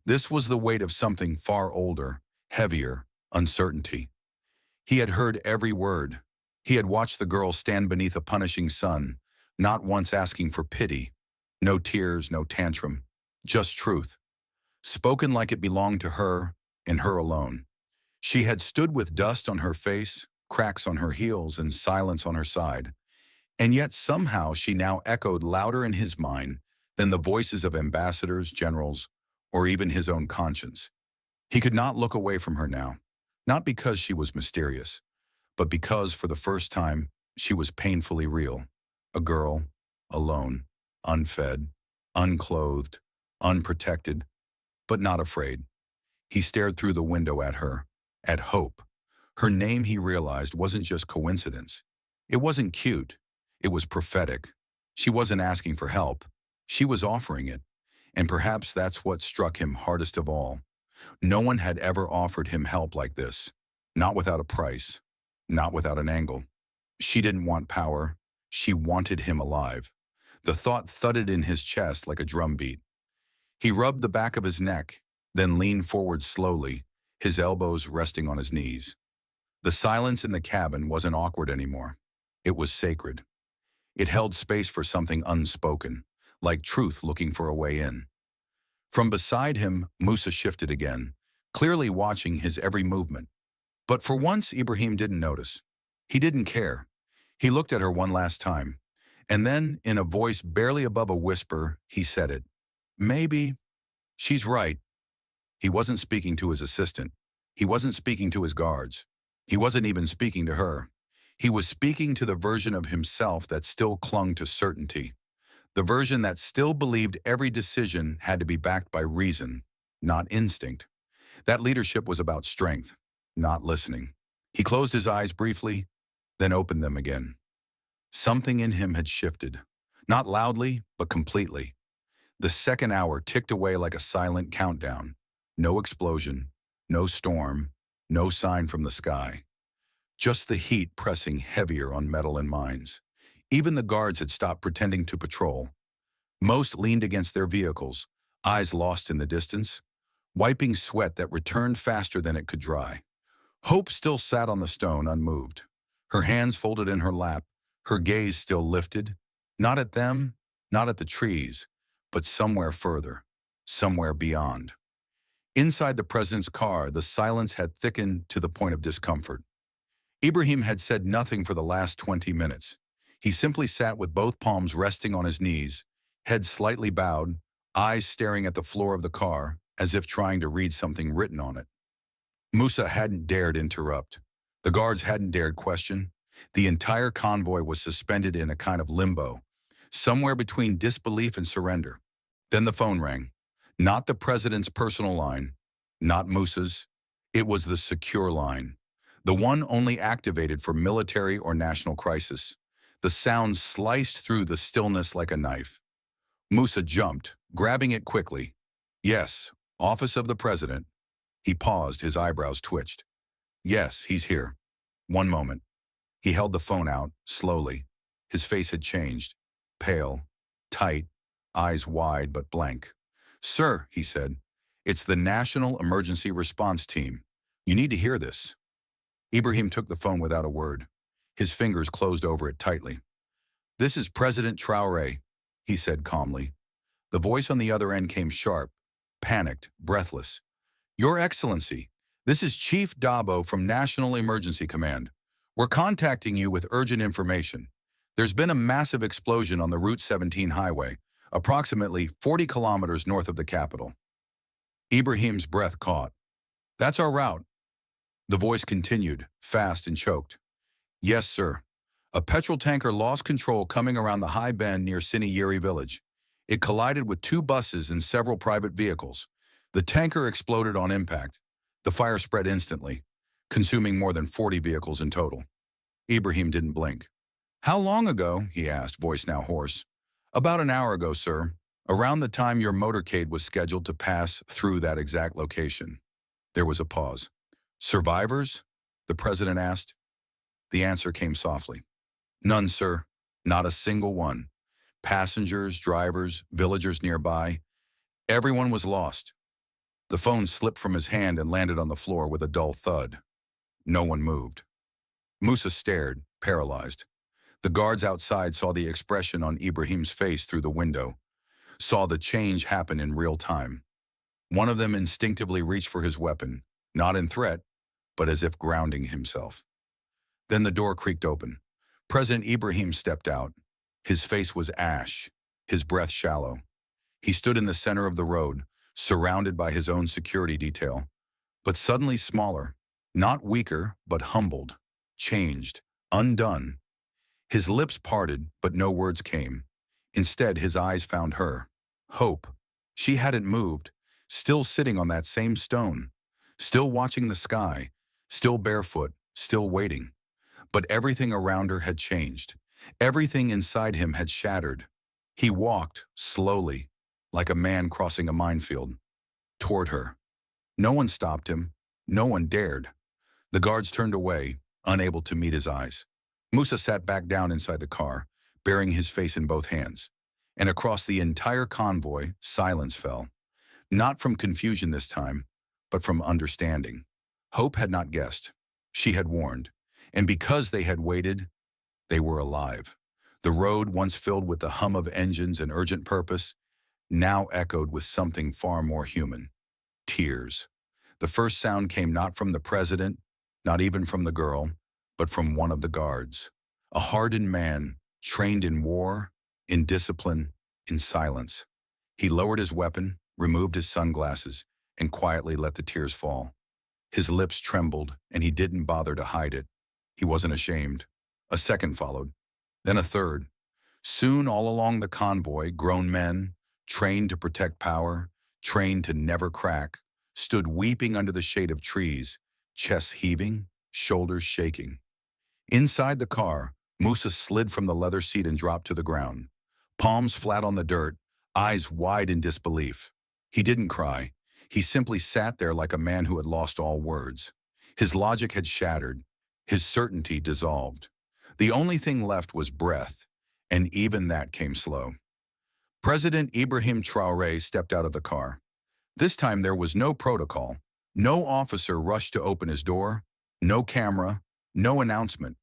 This was the weight of something far older, heavier, uncertainty. He had heard every word. He had watched the girl stand beneath a punishing sun, not once asking for pity. No tears, no tantrum, just truth. Spoken like it belonged to her, and her alone. She had stood with dust on her face, cracks on her heels, and silence on her side. And yet somehow she now echoed louder in his mind than the voices of ambassadors, generals, or even his own conscience. He could not look away from her now, not because she was mysterious, but because for the first time she was painfully real. A girl, alone, unfed, unclothed, unprotected, but not afraid. He stared through the window at her, at Hope. Her name, he realized, wasn't just coincidence. It wasn't cute. It was prophetic. She wasn't asking for help. She was offering it. And perhaps that's what struck him hardest of all. No one had ever offered him help like this. Not without a price. Not without an angle. She didn't want power. She wanted him alive. The thought thudded in his chest like a drumbeat. He rubbed the back of his neck, then leaned forward slowly, his elbows resting on his knees. The silence in the cabin wasn't awkward anymore. It was sacred. It held space for something unspoken, like truth looking for a way in. From beside him, Musa shifted again, clearly watching his every movement. But for once, Ibrahim didn't notice. He didn't care. He looked at her one last time. And then, in a voice barely above a whisper, he said it. Maybe. She's right. He wasn't speaking to his assistant. He wasn't speaking to his guards. He wasn't even speaking to her. He was speaking to the version of himself that still clung to certainty. The version that still believed every decision had to be backed by reason, not instinct. That leadership was about strength, not listening. He closed his eyes briefly, then opened them again. Something in him had shifted, not loudly, but completely. The second hour ticked away like a silent countdown. No explosion, no storm, no sign from the sky. Just the heat pressing heavier on metal and minds. Even the guards had stopped pretending to patrol. Most leaned against their vehicles, eyes lost in the distance, wiping sweat that returned faster than it could dry. Hope still sat on the stone unmoved, her hands folded in her lap, her gaze still lifted, not at them, not at the trees, but somewhere further, somewhere beyond. Inside the president's car, the silence had thickened to the point of discomfort. Ibrahim had said nothing for the last 20 minutes. He simply sat with both palms resting on his knees, head slightly bowed, eyes staring at the floor of the car, as if trying to read something written on it. Musa hadn't dared interrupt. The guards hadn't dared question. The entire convoy was suspended in a kind of limbo, somewhere between disbelief and surrender. Then the phone rang. Not the president's personal line, not Musa's. It was the secure line, the one only activated for military or national crisis. The sound sliced through the stillness like a knife. Musa jumped, grabbing it quickly. Yes, Office of the President. He paused, his eyebrows twitched. Yes, he's here. One moment. He held the phone out, slowly. His face had changed. Pale, tight, eyes wide but blank. Sir, he said, it's the National Emergency Response Team. You need to hear this. Ibrahim took the phone without a word. His fingers closed over it tightly. This is President Traoré, he said calmly. The voice on the other end came sharp, panicked, breathless. Your Excellency, this is Chief Dabo from National Emergency Command. We're contacting you with urgent information. There's been a massive explosion on the Route 17 highway, approximately 40 kilometers north of the capital. Ibrahim's breath caught. That's our route. The voice continued, fast and choked. Yes, sir. A petrol tanker lost control coming around the high bend near Siniyeri village. It collided with two buses and several private vehicles. The tanker exploded on impact. The fire spread instantly, consuming more than 40 vehicles in total. Ibrahim didn't blink. How long ago? He asked, voice now hoarse. About an hour ago, sir. Around the time your motorcade was scheduled to pass through that exact location. There was a pause. Survivors? The president asked. The answer came softly. None, sir. Not a single one. Passengers, drivers, villagers nearby. Everyone was lost. The phone slipped from his hand and landed on the floor with a dull thud. No one moved. Musa stared, paralyzed. The guards outside saw the expression on Ibrahim's face through the window, saw the change happen in real time. One of them instinctively reached for his weapon, not in threat, but as if grounding himself. Then the door creaked open. President Ibrahim stepped out. His face was ash, his breath shallow. He stood in the center of the road, surrounded by his own security detail. but suddenly smaller, not weaker, but humbled, changed, undone. His lips parted, but no words came. Instead, his eyes found her. Hope. She hadn't moved, still sitting on that same stone, still watching the sky, still barefoot, still waiting. But everything around her had changed. Everything inside him had shattered. He walked, slowly, like a man crossing a minefield, toward her. No one stopped him. No one dared. The guards turned away, unable to meet his eyes. Musa sat back down inside the car, burying his face in both hands. And across the entire convoy, silence fell. Not from confusion this time, but from understanding. Hope had not guessed. She had warned. And because they had waited, they were alive. The road, once filled with the hum of engines and urgent purpose, now echoed with something far more human. Tears. The first sound came not from the president, not even from the girl, but from one of the guards. A hardened man, trained in war, in discipline, in silence. He lowered his weapon, removed his sunglasses, and quietly let the tears fall. His lips trembled, and he didn't bother to hide it. He wasn't ashamed. A second followed, then a third. Soon all along the convoy, grown men, trained to protect power, trained to never crack, stood weeping under the shade of trees, chests heaving, shoulders shaking. Inside the car, Musa slid from the leather seat and dropped to the ground. Palms flat on the dirt, eyes wide in disbelief. He didn't cry. He simply sat there like a man who had lost all words. His logic had shattered. His certainty dissolved. The only thing left was breath, and even that came slow. President Ibrahim Traoré stepped out of the car. This time there was no protocol. No officer rushed to open his door. No camera. No announcement.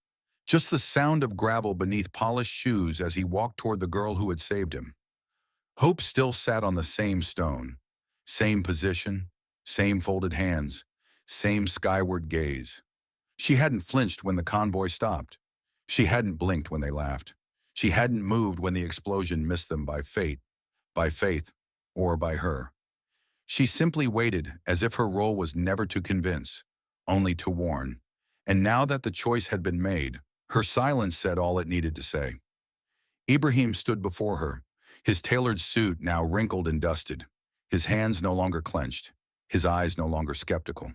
Just the sound of gravel beneath polished shoes as he walked toward the girl who had saved him. Hope still sat on the same stone. Same position. Same folded hands. Same skyward gaze. She hadn't flinched when the convoy stopped. She hadn't blinked when they laughed. She hadn't moved when the explosion missed them by fate, by faith, or by her. She simply waited as if her role was never to convince, only to warn. And now that the choice had been made, her silence said all it needed to say. Ibrahim stood before her, his tailored suit now wrinkled and dusted, his hands no longer clenched, his eyes no longer skeptical.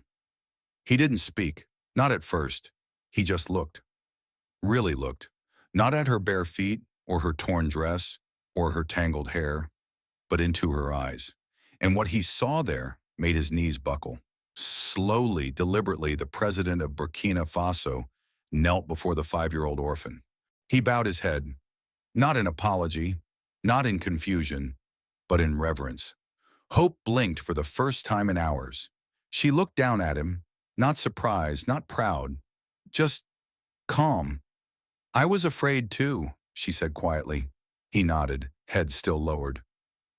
He didn't speak, not at first. He just looked. Really looked. Not at her bare feet, or her torn dress, or her tangled hair, but into her eyes. And what he saw there made his knees buckle. Slowly, deliberately, the president of Burkina Faso knelt before the 5-year-old orphan. He bowed his head, not in apology, not in confusion, but in reverence. Hope blinked for the first time in hours. She looked down at him, not surprised, not proud, just calm. "I was afraid too," she said quietly. He nodded, head still lowered.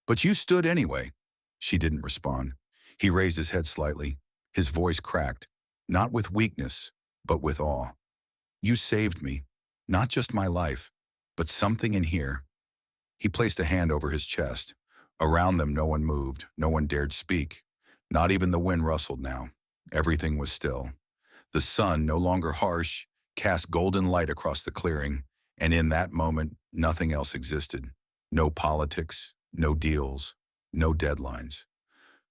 "But you stood anyway." She didn't respond. He raised his head slightly. His voice cracked, not with weakness, but with awe. "You saved me, not just my life, but something in here." He placed a hand over his chest. Around them no one moved, no one dared speak. Not even the wind rustled now. Everything was still. The sun, no longer harsh, cast golden light across the clearing, and in that moment, nothing else existed. No politics, no deals, no deadlines.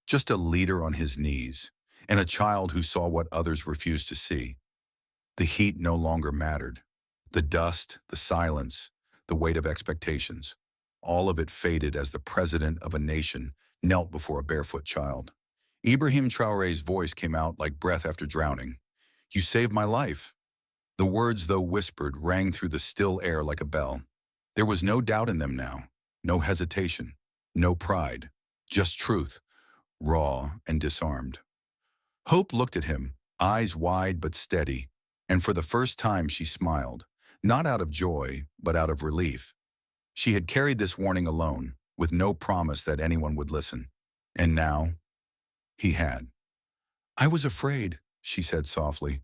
Just a leader on his knees, and a child who saw what others refused to see. The heat no longer mattered. The dust, the silence, the weight of expectations. All of it faded as the president of a nation knelt before a barefoot child. Ibrahim Traoré's voice came out like breath after drowning. "You saved my life." The words, though whispered, rang through the still air like a bell. There was no doubt in them now, no hesitation, no pride, just truth, raw and disarmed. Hope looked at him, eyes wide but steady, and for the first time she smiled, not out of joy, but out of relief. She had carried this warning alone, with no promise that anyone would listen. And now, he had. "I was afraid," she said softly.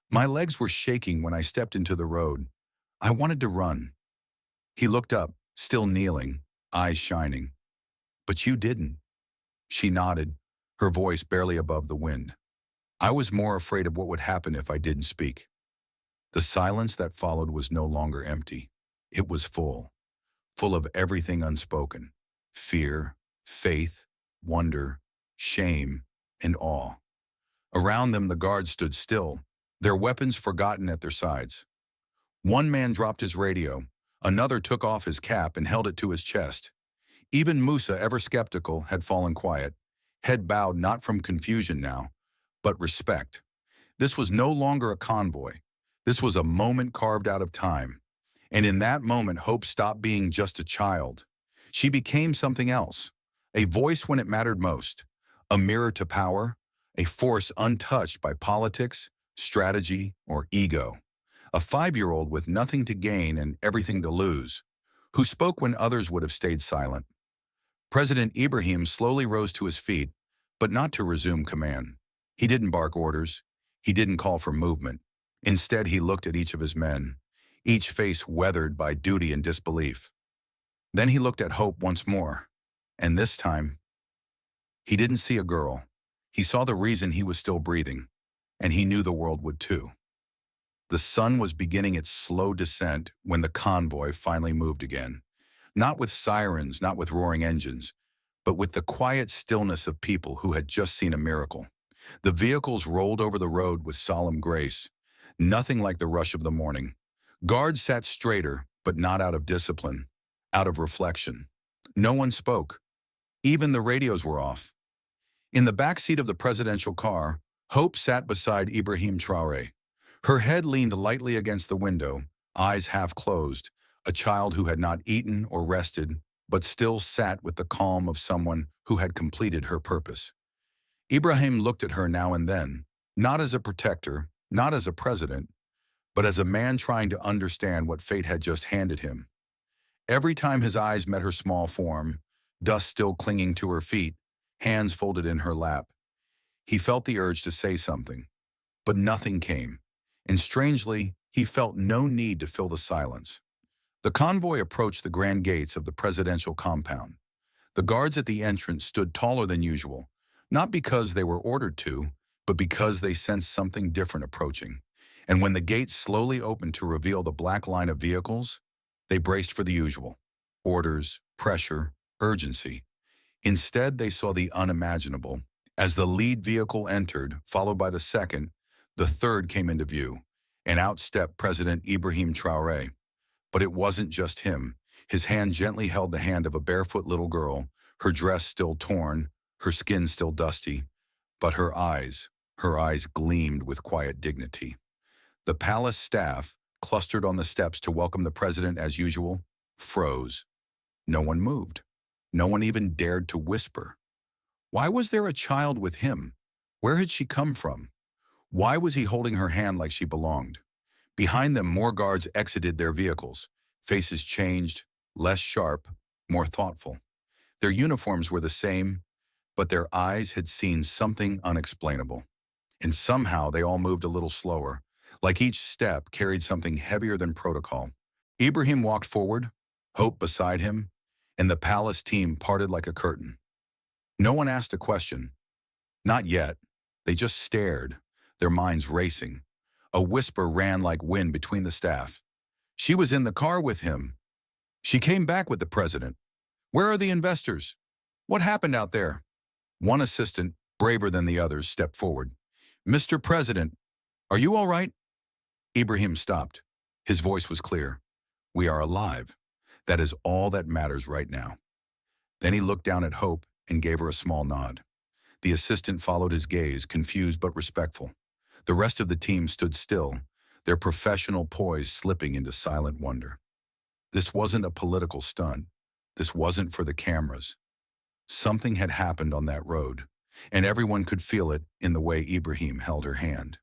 "My legs were shaking when I stepped into the road. I wanted to run." He looked up, still kneeling, eyes shining. "But you didn't." She nodded, her voice barely above the wind. I was more afraid of what would happen if I didn't speak. The silence that followed was no longer empty. It was full of everything unspoken: fear, faith, wonder, shame, and awe. Around them, the guards stood still, their weapons forgotten at their sides. One man dropped his radio, another took off his cap and held it to his chest. Even Musa, ever skeptical, had fallen quiet, head bowed not from confusion now, but respect. This was no longer a convoy. This was a moment carved out of time. And in that moment, Hope stopped being just a child. She became something else, a voice when it mattered most, a mirror to power, a force untouched by politics, strategy, or ego. A 5-year-old with nothing to gain and everything to lose, who spoke when others would have stayed silent. President Ibrahim slowly rose to his feet, but not to resume command. He didn't bark orders. He didn't call for movement. Instead, he looked at each of his men, each face weathered by duty and disbelief. Then he looked at Hope once more, and this time, he didn't see a girl. He saw the reason he was still breathing, and he knew the world would too. The sun was beginning its slow descent when the convoy finally moved again. Not with sirens, not with roaring engines, but with the quiet stillness of people who had just seen a miracle. The vehicles rolled over the road with solemn grace, nothing like the rush of the morning. Guards sat straighter, but not out of discipline, out of reflection. No one spoke. Even the radios were off. In the back seat of the presidential car, Hope sat beside Ibrahim Traoré. Her head leaned lightly against the window, eyes half closed, a child who had not eaten or rested, but still sat with the calm of someone who had completed her purpose. Ibrahim looked at her now and then, not as a protector, not as a president, but as a man trying to understand what fate had just handed him. Every time his eyes met her small form, dust still clinging to her feet, hands folded in her lap, he felt the urge to say something, but nothing came. And strangely, he felt no need to fill the silence. The convoy approached the grand gates of the presidential compound. The guards at the entrance stood taller than usual, not because they were ordered to, but because they sensed something different approaching. And when the gates slowly opened to reveal the black line of vehicles, they braced for the usual: orders, pressure, urgency. Instead, they saw the unimaginable. As the lead vehicle entered, followed by the second, the third came into view, and out stepped President Ibrahim Traoré. But it wasn't just him. His hand gently held the hand of a barefoot little girl, her dress still torn, her skin still dusty, but her eyes gleamed with quiet dignity. The palace staff, clustered on the steps to welcome the president as usual, froze. No one moved. No one even dared to whisper. Why was there a child with him? Where had she come from? Why was he holding her hand like she belonged? Behind them, more guards exited their vehicles, faces changed, less sharp, more thoughtful. Their uniforms were the same, but their eyes had seen something unexplainable. And somehow they all moved a little slower, like each step carried something heavier than protocol. Ibrahim walked forward, Hope beside him, and the palace team parted like a curtain. No one asked a question. Not yet. They just stared, their minds racing. A whisper ran like wind between the staff. She was in the car with him. She came back with the president. Where are the investors? What happened out there? One assistant, braver than the others, stepped forward. Mr. President, are you all right? Ibrahim stopped. His voice was clear. We are alive. That is all that matters right now. Then he looked down at Hope and gave her a small nod. The assistant followed his gaze, confused but respectful. The rest of the team stood still, their professional poise slipping into silent wonder. This wasn't a political stunt. This wasn't for the cameras. Something had happened on that road, and everyone could feel it in the way Ibrahim held her hand.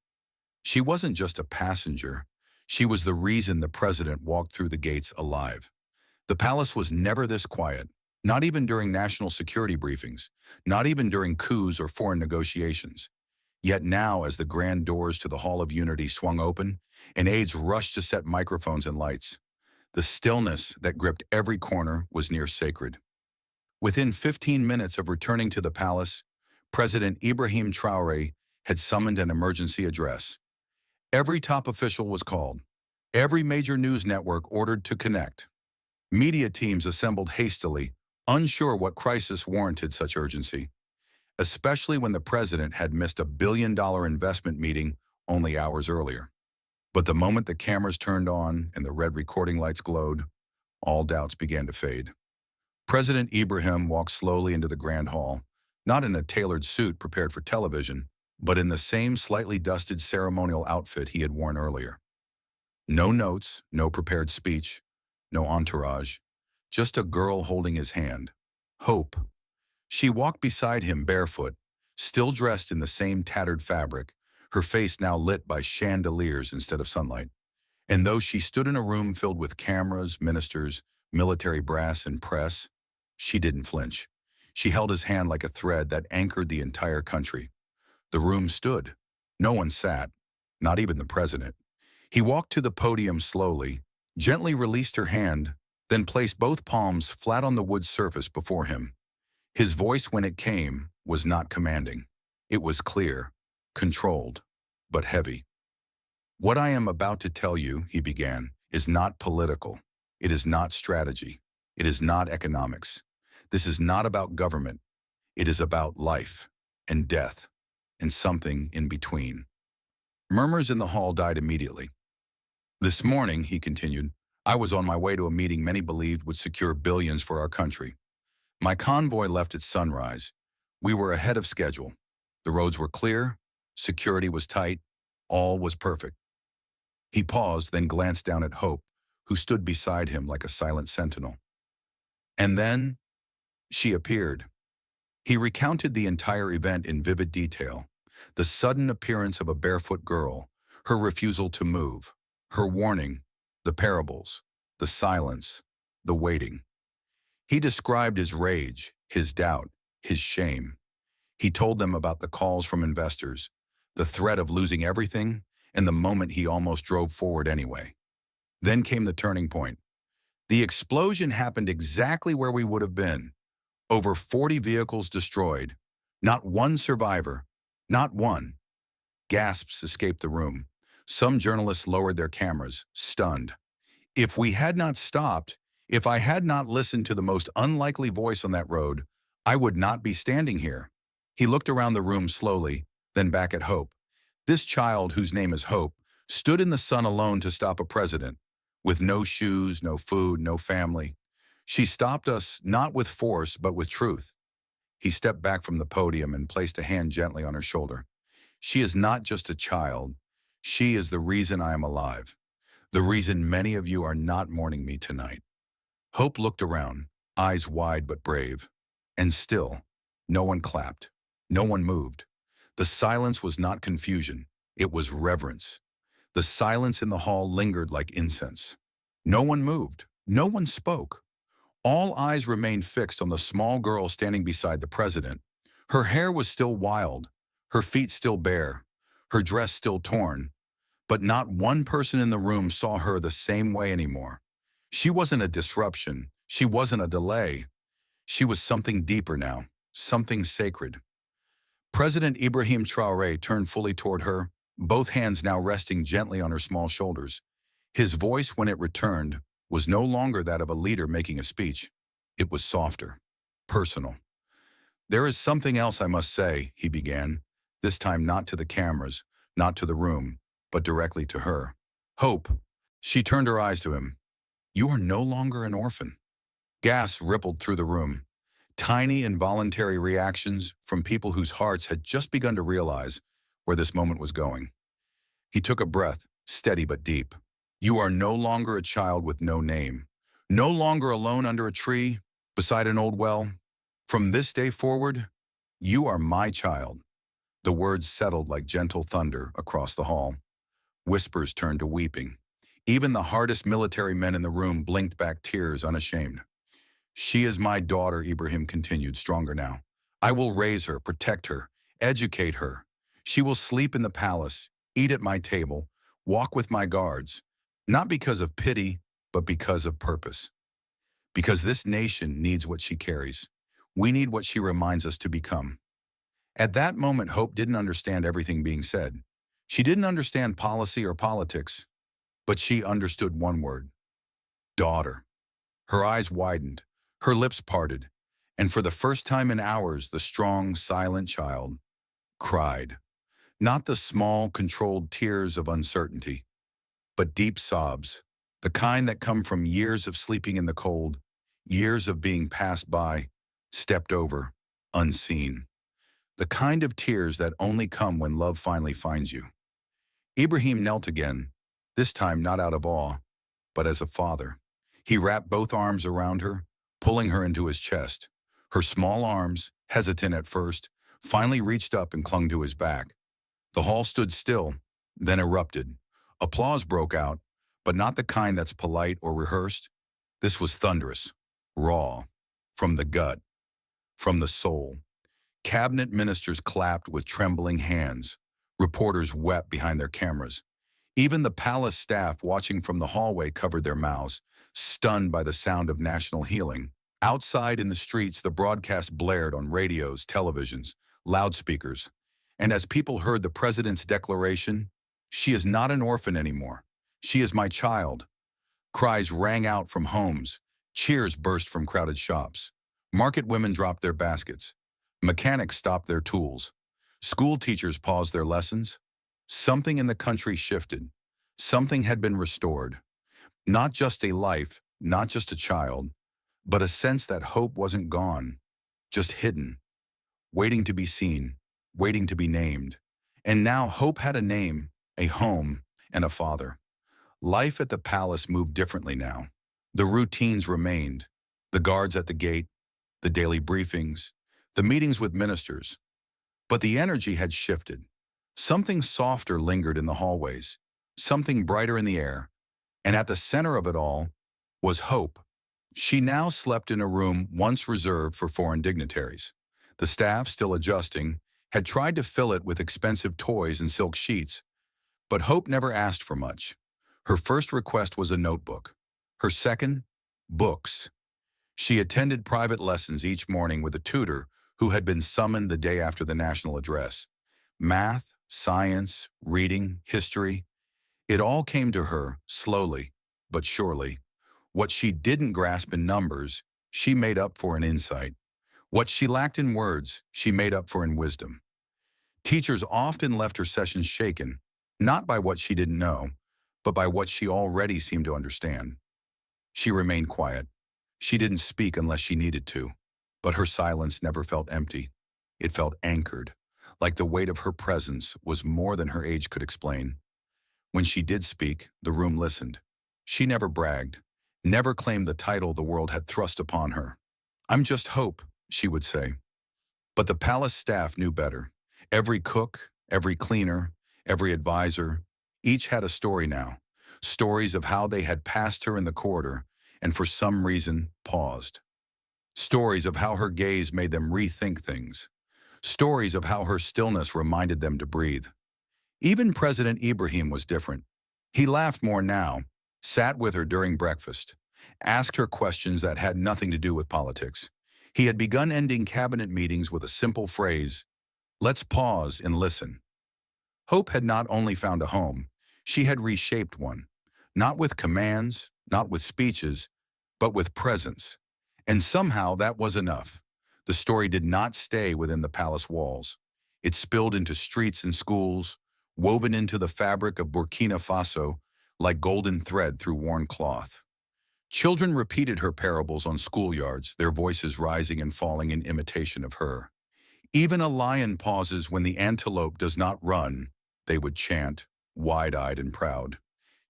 She wasn't just a passenger. She was the reason the president walked through the gates alive. The palace was never this quiet, not even during national security briefings, not even during coups or foreign negotiations. Yet now, as the grand doors to the Hall of Unity swung open, and aides rushed to set microphones and lights, the stillness that gripped every corner was near sacred. Within 15 minutes of returning to the palace, President Ibrahim Traoré had summoned an emergency address. Every top official was called. Every major news network ordered to connect. Media teams assembled hastily, unsure what crisis warranted such urgency, especially when the president had missed a billion-dollar investment meeting only hours earlier. But the moment the cameras turned on and the red recording lights glowed, all doubts began to fade. President Ibrahim walked slowly into the grand hall, not in a tailored suit prepared for television, but in the same slightly dusted ceremonial outfit he had worn earlier. No notes, no prepared speech, no entourage, just a girl holding his hand. Hope. She walked beside him barefoot, still dressed in the same tattered fabric, her face now lit by chandeliers instead of sunlight. And though she stood in a room filled with cameras, ministers, military brass, and press, she didn't flinch. She held his hand like a thread that anchored the entire country. The room stood. No one sat, not even the president. He walked to the podium slowly, gently released her hand, then placed both palms flat on the wood surface before him. His voice, when it came, was not commanding. It was clear, controlled, but heavy. "What I am about to tell you," he began, "is not political. It is not strategy. It is not economics. This is not about government. It is about life and death and something in between." Murmurs in the hall died immediately. "This morning," he continued, "I was on my way to a meeting many believed would secure billions for our country. My convoy left at sunrise. We were ahead of schedule. The roads were clear, security was tight, all was perfect." He paused, then glanced down at Hope, who stood beside him like a silent sentinel. And then she appeared. He recounted the entire event in vivid detail. The sudden appearance of a barefoot girl, her refusal to move, her warning, the parables, the silence, the waiting. He described his rage, his doubt, his shame. He told them about the calls from investors, the threat of losing everything, and the moment he almost drove forward anyway. Then came the turning point. The explosion happened exactly where we would have been. Over 40 vehicles destroyed. Not one survivor. Not one. Gasps escaped the room. Some journalists lowered their cameras, stunned. If we had not stopped, if I had not listened to the most unlikely voice on that road, I would not be standing here. He looked around the room slowly, then back at Hope. This child, whose name is Hope, stood in the sun alone to stop a president, with no shoes, no food, no family. She stopped us not with force, but with truth. He stepped back from the podium and placed a hand gently on her shoulder. She is not just a child. She is the reason I am alive. The reason many of you are not mourning me tonight. Hope looked around, eyes wide but brave. And still, no one clapped. No one moved. The silence was not confusion. It was reverence. The silence in the hall lingered like incense. No one moved. No one spoke. All eyes remained fixed on the small girl standing beside the president. Her hair was still wild, her feet still bare, her dress still torn. But not one person in the room saw her the same way anymore. She wasn't a disruption. She wasn't a delay. She was something deeper now, something sacred. President Ibrahim Traoré turned fully toward her, both hands now resting gently on her small shoulders. His voice, when it returned, was no longer that of a leader making a speech. It was softer, personal. "There is something else I must say," he began, this time not to the cameras, not to the room, but directly to her. "Hope." She turned her eyes to him. "You are no longer an orphan." Gasps rippled through the room. Tiny involuntary reactions from people whose hearts had just begun to realize where this moment was going. He took a breath, steady but deep. "You are no longer a child with no name. No longer alone under a tree, beside an old well. From this day forward, you are my child." The words settled like gentle thunder across the hall. Whispers turned to weeping. Even the hardest military men in the room blinked back tears unashamed. "She is my daughter," Ibrahim continued, stronger now. "I will raise her, protect her, educate her. She will sleep in the palace, eat at my table, walk with my guards, not because of pity, but because of purpose. Because this nation needs what she carries. We need what she reminds us to become." At that moment, Hope didn't understand everything being said. She didn't understand policy or politics, but she understood one word: daughter. Her eyes widened, her lips parted, and for the first time in hours, the strong, silent child cried. Not the small, controlled tears of uncertainty, but deep sobs, the kind that come from years of sleeping in the cold, years of being passed by, stepped over, unseen. The kind of tears that only come when love finally finds you. Ibrahim knelt again, this time not out of awe, but as a father. He wrapped both arms around her, pulling her into his chest. Her small arms, hesitant at first, finally reached up and clung to his back. The hall stood still, then erupted. Applause broke out, but not the kind that's polite or rehearsed. This was thunderous, raw, from the gut, from the soul. Cabinet ministers clapped with trembling hands. Reporters wept behind their cameras. Even the palace staff watching from the hallway covered their mouths, stunned by the sound of national healing. Outside in the streets, the broadcast blared on radios, televisions, loudspeakers. And as people heard the president's declaration, "She is not an orphan anymore. She is my child," cries rang out from homes. Cheers burst from crowded shops. Market women dropped their baskets. Mechanics stopped their tools. School teachers paused their lessons. Something in the country shifted. Something had been restored. Not just a life, not just a child, but a sense that hope wasn't gone, just hidden, waiting to be seen, waiting to be named. And now hope had a name, a home, and a father. Life at the palace moved differently now. The routines remained. The guards at the gate, the daily briefings, the meetings with ministers. But the energy had shifted. Something softer lingered in the hallways, something brighter in the air, and at the center of it all was hope. She now slept in a room once reserved for foreign dignitaries. The staff, still adjusting, had tried to fill it with expensive toys and silk sheets, but Hope never asked for much. Her first request was a notebook. Her second, books. She attended private lessons each morning with a tutor who had been summoned the day after the national address. Math, science, reading, history. It all came to her, slowly, but surely. What she didn't grasp in numbers, she made up for in insight. What she lacked in words, she made up for in wisdom. Teachers often left her sessions shaken, not by what she didn't know, but by what she already seemed to understand. She remained quiet. She didn't speak unless she needed to, but her silence never felt empty. It felt anchored, like the weight of her presence was more than her age could explain. When she did speak, the room listened. She never bragged, never claimed the title the world had thrust upon her. "I'm just Hope," she would say. But the palace staff knew better. Every cook, every cleaner, every advisor, each had a story now. Stories of how they had passed her in the corridor and for some reason paused. Stories of how her gaze made them rethink things. Stories of how her stillness reminded them to breathe. Even President Ibrahim was different. He laughed more now, sat with her during breakfast, asked her questions that had nothing to do with politics. He had begun ending cabinet meetings with a simple phrase: "Let's pause and listen." Hope had not only found a home, she had reshaped one. Not with commands, not with speeches, but with presence. And somehow that was enough. The story did not stay within the palace walls. It spilled into streets and schools, woven into the fabric of Burkina Faso like golden thread through worn cloth. Children repeated her parables on schoolyards, their voices rising and falling in imitation of her. Even a lion pauses when the antelope does not run, they would chant, wide-eyed and proud.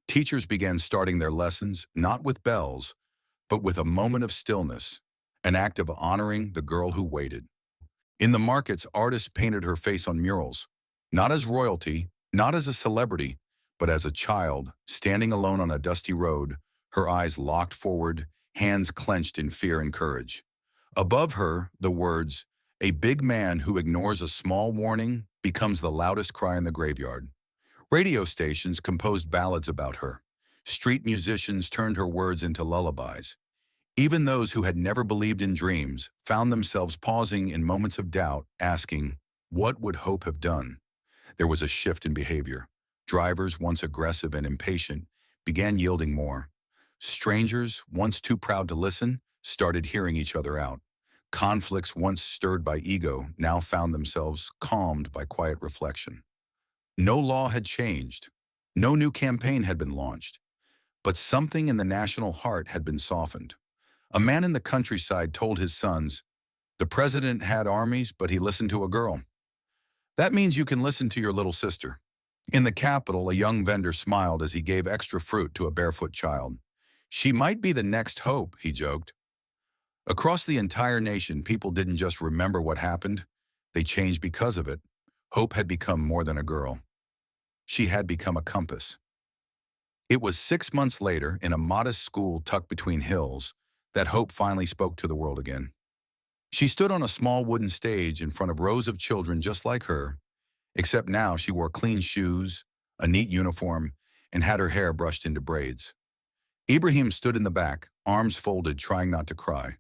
Teachers began starting their lessons not with bells, but with a moment of stillness, an act of honoring the girl who waited. In the markets, artists painted her face on murals, not as royalty, not as a celebrity, but as a child, standing alone on a dusty road, her eyes locked forward, hands clenched in fear and courage. Above her, the words, "A big man who ignores a small warning becomes the loudest cry in the graveyard." Radio stations composed ballads about her. Street musicians turned her words into lullabies. Even those who had never believed in dreams found themselves pausing in moments of doubt, asking, What would hope have done? There was a shift in behavior. Drivers, once aggressive and impatient, began yielding more. Strangers, once too proud to listen, started hearing each other out. Conflicts once stirred by ego now found themselves calmed by quiet reflection. No law had changed. No new campaign had been launched. But something in the national heart had been softened. A man in the countryside told his sons, "The president had armies, but he listened to a girl. That means you can listen to your little sister." In the capital, a young vendor smiled as he gave extra fruit to a barefoot child. "She might be the next hope," he joked. Across the entire nation, people didn't just remember what happened, they changed because of it. Hope had become more than a girl. She had become a compass. It was 6 months later, in a modest school tucked between hills, that Hope finally spoke to the world again. She stood on a small wooden stage in front of rows of children just like her, except now she wore clean shoes, a neat uniform, and had her hair brushed into braids. Ibrahim stood in the back, arms folded, trying not to cry.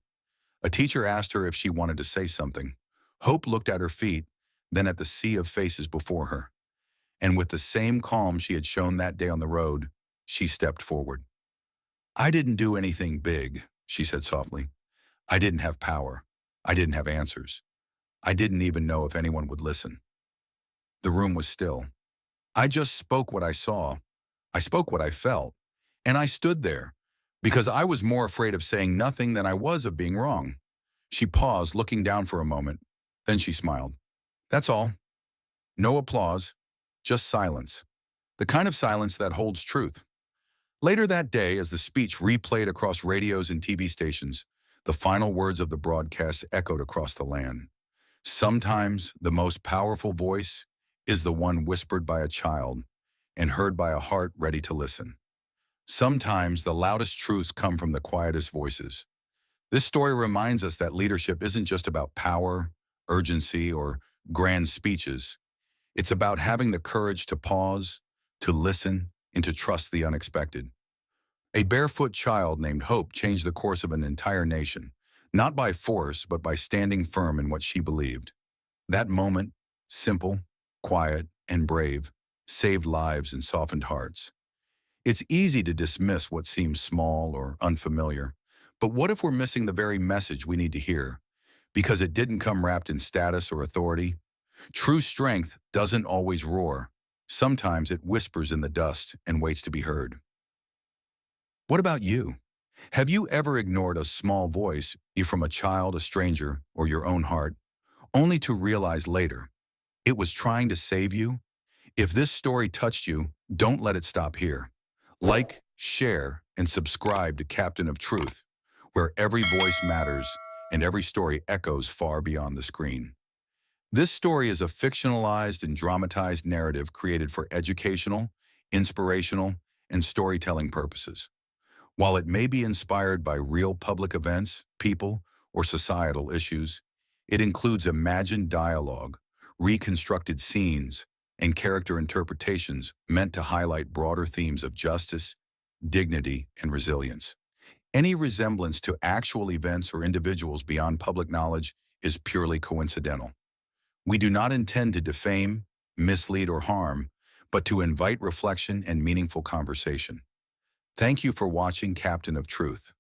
A teacher asked her if she wanted to say something. Hope looked at her feet, then at the sea of faces before her. And with the same calm she had shown that day on the road, she stepped forward. "I didn't do anything big," she said softly. "I didn't have power. I didn't have answers. I didn't even know if anyone would listen." The room was still. "I just spoke what I saw. I spoke what I felt. And I stood there, because I was more afraid of saying nothing than I was of being wrong." She paused, looking down for a moment. Then she smiled. "That's all. No applause, just silence. The kind of silence that holds truth." Later that day, as the speech replayed across radios and TV stations, the final words of the broadcast echoed across the land. "Sometimes the most powerful voice is the one whispered by a child and heard by a heart ready to listen. Sometimes the loudest truths come from the quietest voices." This story reminds us that leadership isn't just about power, urgency, or grand speeches. It's about having the courage to pause, to listen, and to trust the unexpected. A barefoot child named Hope changed the course of an entire nation, not by force, but by standing firm in what she believed. That moment, simple, quiet, and brave, saved lives and softened hearts. It's easy to dismiss what seems small or unfamiliar, but what if we're missing the very message we need to hear? Because it didn't come wrapped in status or authority? True strength doesn't always roar. Sometimes it whispers in the dust and waits to be heard. What about you? Have you ever ignored a small voice, either from a child, a stranger, or your own heart, only to realize later it was trying to save you? If this story touched you, don't let it stop here. Like, share, and subscribe to Captain of Truth, where every voice matters and every story echoes far beyond the screen. This story is a fictionalized and dramatized narrative created for educational, inspirational, and storytelling purposes. While it may be inspired by real public events, people, or societal issues, it includes imagined dialogue, reconstructed scenes, and character interpretations meant to highlight broader themes of justice, dignity, and resilience. Any resemblance to actual events or individuals beyond public knowledge is purely coincidental. We do not intend to defame, mislead, or harm, but to invite reflection and meaningful conversation. Thank you for watching Captain of Truth.